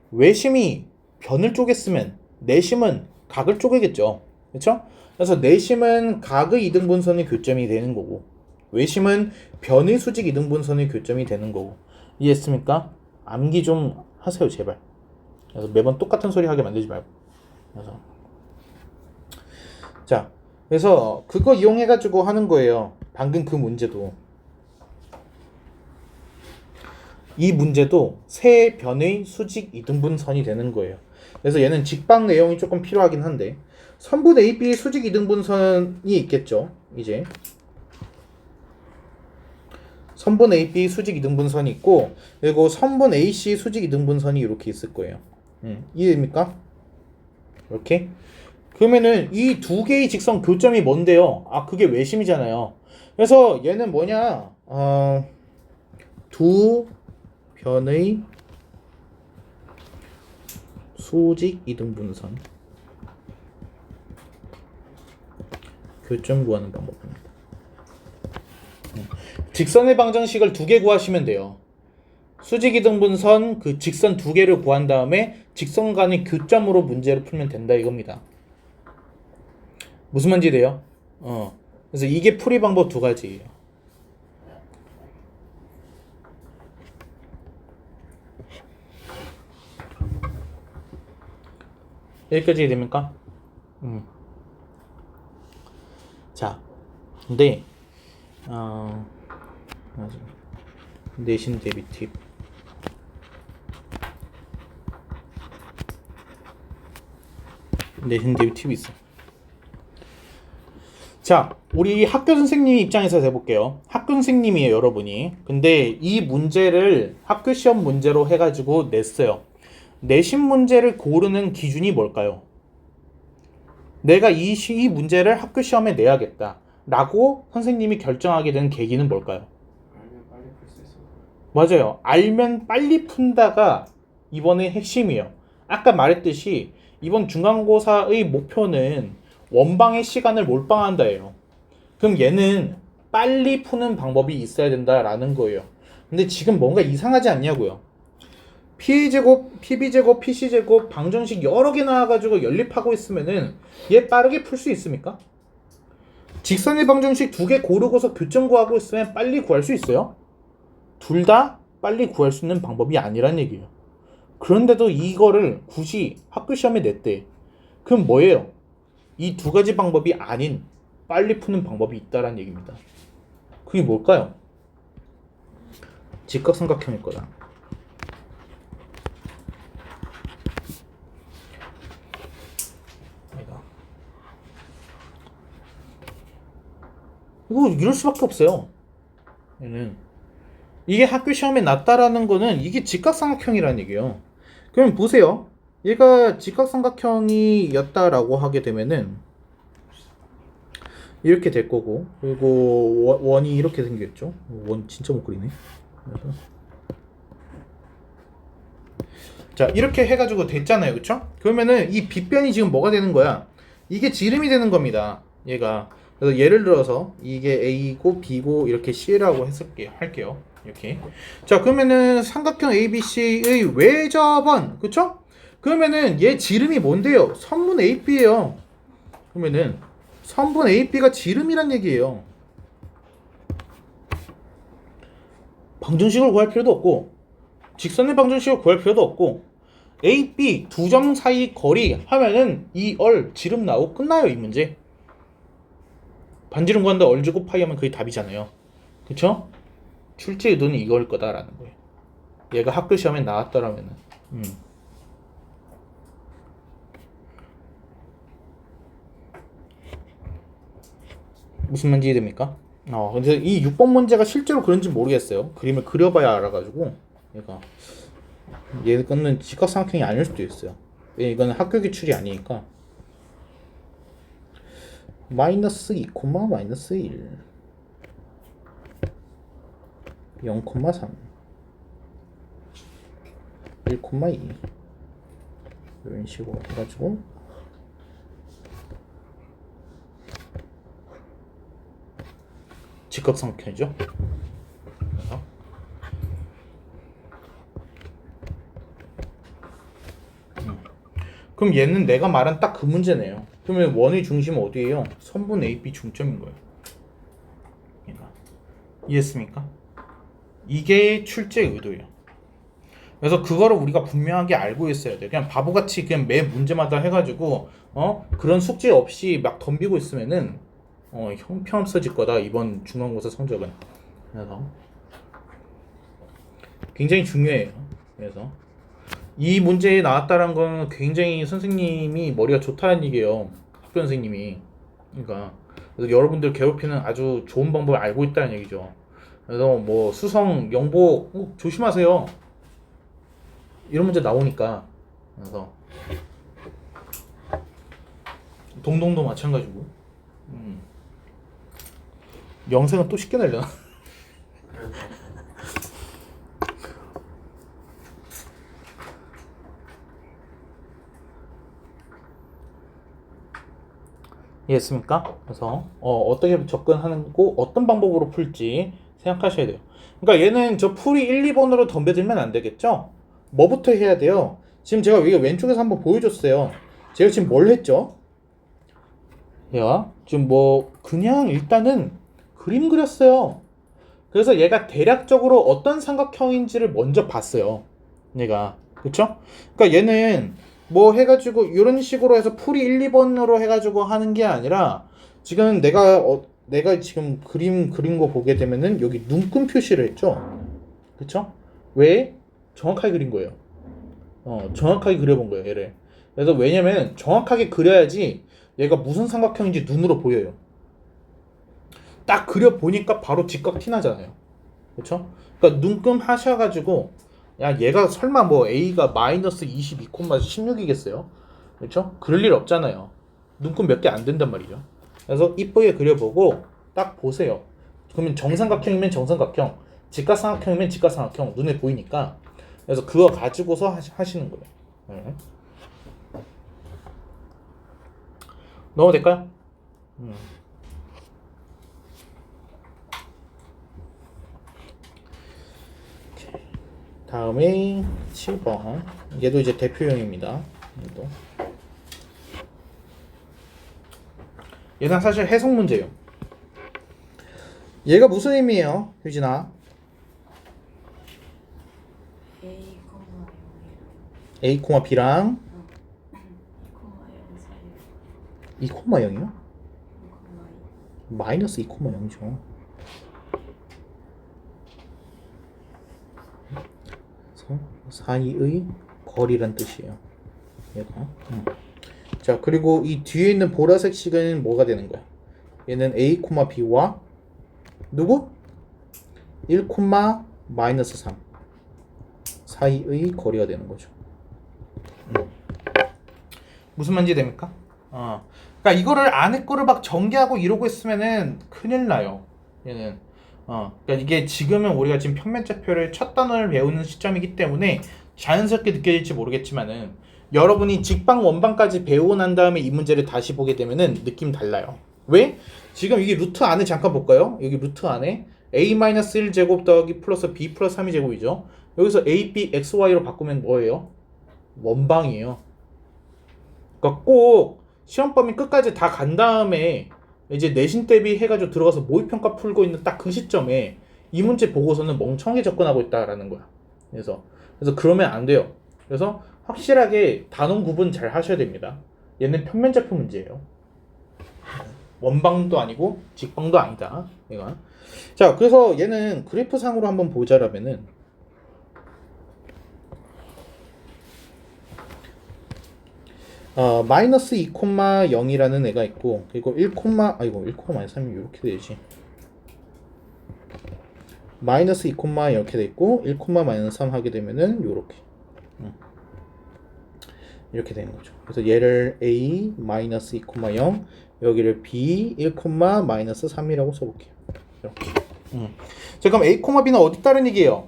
외심이 변을 쪼갰으면 내심은 각을 쪼개겠죠. 그렇죠? 그래서 내심은 각의 이등분선의 교점이 되는 거고, 외심은 변의 수직 이등분선의 교점이 되는 거고. 이해했습니까? 암기 좀 하세요, 제발. 그래서 매번 똑같은 소리 하게 만들지 말고. 그래서 그거 이용해가지고 하는 거예요. 방금 그 문제도. 이 문제도 세 변의 수직 이등분선이 되는 거예요. 그래서 얘는 직방 내용이 조금 필요하긴 한데, 선분 AB 수직 이등분선이 있겠죠. 이제 선분 AB 수직 이등분선이 있고 그리고 선분 AC 수직 이등분선이 이렇게 있을 거예요. 이해됩니까? 이렇게. 그러면은 이 두 개의 직선 교점이 뭔데요? 아, 그게 외심이잖아요. 그래서 얘는 뭐냐? 두 변의 수직 이등분선 교점 구하는 방법입니다. 직선의 방정식을 두 개 구하시면 돼요. 수직 이등분선 그 직선 두 개를 구한 다음에 직선 간의 교점으로 문제를 풀면 된다 이겁니다. 무슨 말인지 돼요? 그래서 이게 풀이 방법 두 가지예요. 여기까지 됩니까? 자, 근데 맞아. 내신 대비 팁. 내신 대비 팁이 있어. 자, 우리 학교 선생님 입장에서 해볼게요. 학교 선생님이에요, 여러분이. 근데 이 문제를 학교 시험 문제로 해가지고 냈어요. 내신 문제를 고르는 기준이 뭘까요? 내가 이 문제를 학교 시험에 내야겠다 라고 선생님이 결정하게 된 계기는 뭘까요? 알면 빨리 풀 수 있어. 맞아요. 알면 빨리 푼다가 이번의 핵심이에요. 아까 말했듯이 이번 중간고사의 목표는 원방의 시간을 몰빵한다예요. 그럼 얘는 빨리 푸는 방법이 있어야 된다라는 거예요. 근데 지금 뭔가 이상하지 않냐고요. PA제곱, PB제곱, PC제곱 방정식 여러 개 나와가지고 연립하고 있으면은 얘 빠르게 풀 수 있습니까? 직선의 방정식 두 개 고르고서 교점 구하고 있으면 빨리 구할 수 있어요? 둘 다 빨리 구할 수 있는 방법이 아니란 얘기예요. 그런데도 이거를 굳이 학교 시험에 냈대. 그럼 뭐예요? 이 두 가지 방법이 아닌 빨리 푸는 방법이 있다란 얘기입니다. 그게 뭘까요? 직각삼각형일 거다. 이거 이럴 수밖에 없어요. 얘는 이게 학교 시험에 났다라는 거는 이게 직각삼각형이라는 얘기예요. 그럼 보세요. 얘가 직각삼각형이었다라고 하게 되면은 이렇게 될 거고, 그리고 원이 이렇게 생겼죠. 원 진짜 못 그리네. 그래서 자, 이렇게 해가지고 됐잖아요, 그쵸? 그러면은 이 빗변이 지금 뭐가 되는 거야? 이게 지름이 되는 겁니다. 얘가. 그래서 예를 들어서 이게 A고 B고 이렇게 C라고 할게요. 이렇게. 자, 그러면은 삼각형 ABC의 외접원, 그쵸? 그러면은 얘 지름이 뭔데요? 선분 AB예요. 그러면은 선분 AB가 지름이란 얘기예요. 방정식을 구할 필요도 없고 직선의 방정식을 구할 필요도 없고 A, B 두 점 사이 거리 하면은 이 얼 지름 나오고 끝나요, 이 문제. 반지름 구한다 얼 제곱 파이 하면 그게 답이잖아요. 그쵸? 출제 의도는 이걸 거다라는 거예요. 얘가 학교 시험에 나왔더라면은. 무슨 말인지 이해됩니까? 근데 이 6번 문제가 실제로 그런지 모르겠어요. 그림을 그려봐야 알아가지고 얘는 직각삼각형이 아닐 수도 있어요. 이거는 학교 기출이 아니니까. 마이너스 2, 마이너스 1 0,3 1,2 이런 식으로 해가지고 직각삼각형이죠. 그럼 얘는 내가 말한 딱 그 문제네요. 그러면 원의 중심은 어디예요? 선분 AB 중점인 거예요. 이해했습니까? 이게 출제 의도예요. 그래서 그거를 우리가 분명하게 알고 있어야 돼. 그냥 바보같이 그냥 매 문제마다 해가지고 그런 숙제 없이 막 덤비고 있으면은 형편없어질 거다, 이번 중간고사 성적은. 그래서 굉장히 중요해요. 그래서 이 문제에 나왔다는 건 굉장히 선생님이 머리가 좋다는 얘기예요. 학교 선생님이. 그러니까 그래서 여러분들 괴롭히는 아주 좋은 방법을 알고 있다는 얘기죠. 그래서 뭐 수성, 영복 조심하세요. 이런 문제 나오니까. 그래서 동동도 마찬가지고. 영생은 또 쉽게 날려나? 이해했습니까? 그래서 어떻게 접근하고 어떤 방법으로 풀지 생각하셔야 돼요. 그러니까 얘는 저 풀이 1, 2번으로 덤벼들면 안 되겠죠? 뭐부터 해야 돼요? 지금 제가 여기 왼쪽에서 한번 보여줬어요. 제가 지금 뭘 했죠? 얘가 지금 뭐 그냥 일단은 그림 그렸어요. 그래서 얘가 대략적으로 어떤 삼각형인지를 먼저 봤어요. 얘가. 그쵸? 그러니까 얘는 뭐 해가지고 이런 식으로 해서 풀이 1, 2번으로 해가지고 하는 게 아니라 지금 내가 지금 그림 그린 거 보게 되면은 여기 눈금 표시를 했죠. 그쵸? 왜? 정확하게 그린 거예요. 정확하게 그려본 거예요, 얘를. 그래서 왜냐면 정확하게 그려야지 얘가 무슨 삼각형인지 눈으로 보여요. 딱 그려보니까 바로 직각 티나잖아요. 그쵸? 그러니까 눈금 하셔가지고 야 얘가 설마 뭐 A가 마이너스 22,16이겠어요? 그쵸? 그럴 일 없잖아요. 눈금 몇 개 안 된단 말이죠. 그래서 이쁘게 그려보고 딱 보세요. 그러면 정삼각형이면 정삼각형, 직각삼각형이면 직각삼각형 눈에 보이니까. 그래서 그거 가지고서 하시는 거예요. 네. 넣어도 될까요? 다음에 7번. 얘도 이제 대표형입니다. 얘는 사실 해석 문제예요. 얘가 무슨 의미예요, 효진아? A, A, B랑 2, 0 사이. 2,0이요? 마이너스 2,0이죠. 사이의 거리란 뜻이에요. 얘가. 자, 그리고 이 뒤에 있는 보라색 시간은 뭐가 되는 거야? 얘는 A, B와 누구? 1, 마이너스 3 사이의 거리가 되는 거죠. 무슨 말인지 됩니까? 그러니까 이거를 안에 거를 막 전개하고 이러고 있으면은 큰일 나요. 얘는. 그러니까 이게 지금은 우리가 지금 평면좌표를 첫 단원을 배우는 시점이기 때문에 자연스럽게 느껴질지 모르겠지만은 여러분이 직방 원방까지 배우고 난 다음에 이 문제를 다시 보게 되면은 느낌 달라요. 왜? 지금 이게 루트 안에 잠깐 볼까요? 여기 루트 안에 a-1제곱 더하기 플러스 b 플러스 3이 제곱이죠. 여기서 a, b, x, y로 바꾸면 뭐예요? 원방이에요. 그러니까 꼭 시험 범위 끝까지 다 간 다음에 이제 내신 대비 해가지고 들어가서 모의평가 풀고 있는 딱 그 시점에 이 문제 보고서는 멍청하게 접근하고 있다라는 거야. 그래서 그러면 안 돼요. 그래서 확실하게 단원 구분 잘 하셔야 됩니다. 얘는 평면좌표 문제예요. 원방도 아니고 직방도 아니다. 얘가. 자, 그래서 얘는 그래프상으로 한번 보자라면은 마이너스 2,0이라는 애가 있고, 그리고 1, 1,-3이 이렇게 되지. 마이너스 2, 이렇게 돼 있고 1, 마이너스 3 하게 되면은 요렇게 이렇게 되는 거죠. 그래서 얘를 a 마이너스 2,0 여기를 b 1, 마이너스 3이라고 써볼게요. 이렇게. 자, 그럼 a, b는 어디 있다는 얘기예요?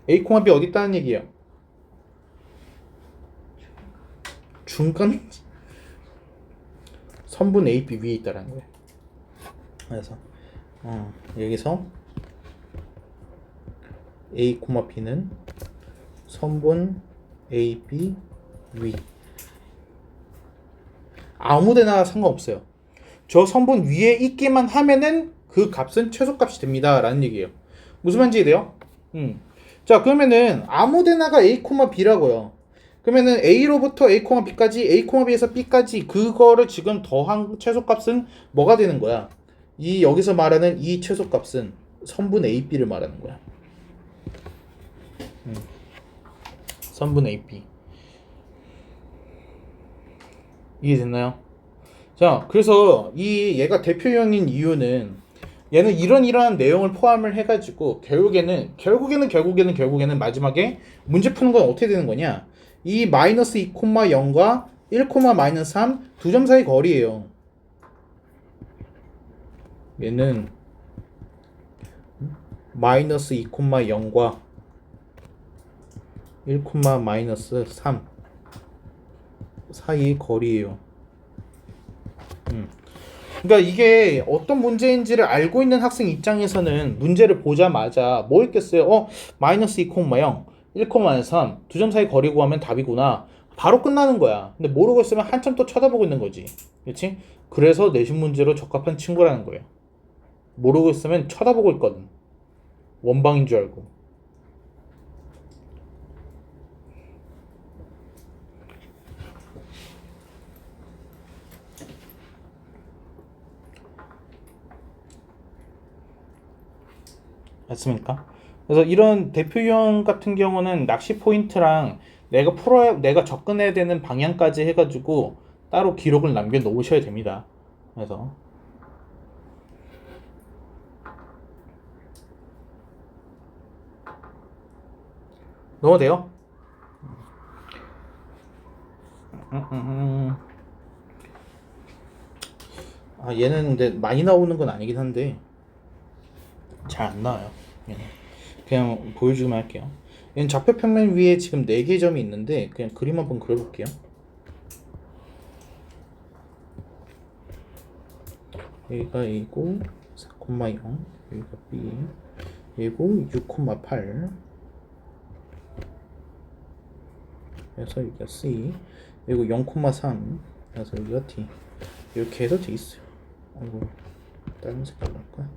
a, b 어디 있다는 얘기예요? 중간 선분 a, b 위에 있다라는 거예요. 그래서 여기서 a, b는 선분 a, b 위 아무데나 상관없어요. 저 선분 위에 있기만 하면은 그 값은 최소값이 됩니다 라는 얘기예요. 무슨 말인지 돼요? 자, 그러면은 아무데나가 a, b라고요. 그러면은 a로부터 a, b까지 a, b에서 b까지 그거를 지금 더한 최소값은 뭐가 되는 거야? 이 여기서 말하는 이 최소값은 선분 a, b를 말하는 거야. 선분 a, b. 이해됐나요? 자, 그래서 얘가 대표형인 이유는 얘는 이러한 내용을 포함을 해가지고 결국에는 마지막에 문제 푸는 건 어떻게 되는 거냐? 이 마이너스 2,0과 1, 마이너스 3 두 점 사이 거리예요. 얘는 마이너스 2,0과 1, 마이너스 3 사이 거리예요. 그러니까 이게 어떤 문제인지를 알고 있는 학생 입장에서는 문제를 보자마자 뭐 있겠어요? 마이너스 2,0, 1, 마이너스 3 두 점 사이 거리 구하면 답이구나. 바로 끝나는 거야. 근데 모르고 있으면 한참 또 쳐다보고 있는 거지. 그렇지? 그래서 내신 문제로 적합한 친구라는 거예요. 모르고 있으면 쳐다보고 있거든. 원방인 줄 알고. 맞습니까? 그래서 이런 대표형 같은 경우는 낚시 포인트랑 내가 접근해야 되는 방향까지 해가지고 따로 기록을 남겨 놓으셔야 됩니다. 그래서 넣어도 돼요? 얘는 근데 많이 나오는 건 아니긴 한데 잘 안 나와요. 얘는. 그냥 보여주기만 할게요. 얘는 좌표 평면 위에 지금 4개의 점이 있는데 그냥 그림 한번 그려볼게요. 여기가 A고 4,0, 여기가 B, 얘고 6,8, 그래서 여기가 C, 그리고 0,3, 그래서 여기가 D. 이렇게 해서 돼 있어요. 아이고, 다른 색깔로 할까?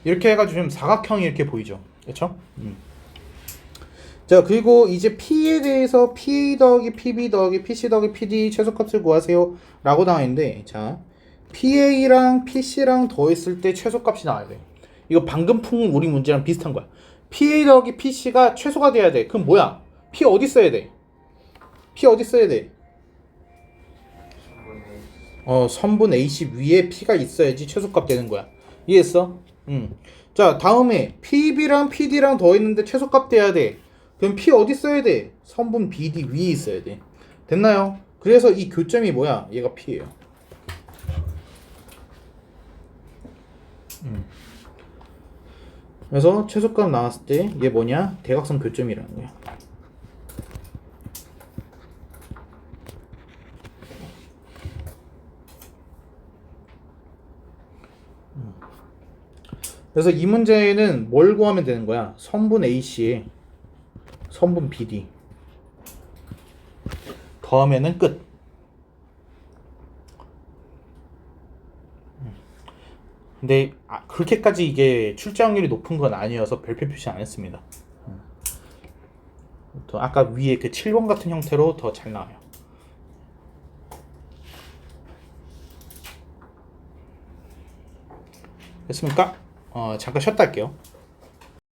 이렇게 해가지고 지금 사각형이 이렇게 보이죠, 그렇죠? 자, 그리고 이제 P에 대해서 P 더하기 PB 더하기 PC 더하기 PD 최소값을 구하세요 라고 나와 있는데, 자, PA랑 PC랑 더했을 때 최소값이 나와야 돼. 이거 방금 푼 우리 문제랑 비슷한 거야. PA 더하기 PC가 최소가 돼야 돼. 그럼 뭐야? P 어디 써야 돼? P 어디 써야 돼? 선분 AC 위에 P가 있어야지 최소값 되는 거야. 이해했어? 자, 다음에 PB랑 PD랑 더했는데 최소값 돼야 돼. 그럼 P 어디 써야 돼? 선분 BD 위에 있어야 돼. 됐나요? 그래서 이 교점이 뭐야? 얘가 P예요. 그래서 최소값 나왔을 때 얘 뭐냐? 대각선 교점이라는 거야. 그래서 이 문제는 뭘 구하면 되는 거야? 선분 AC에 선분 BD 더하면은 끝. 근데 그렇게까지 이게 출제 확률이 높은 건 아니어서 별표 표시 안 했습니다. 또 아까 위에 그 7번 같은 형태로 더 잘 나와요. 됐습니까? 잠깐 쉬었다 할게요.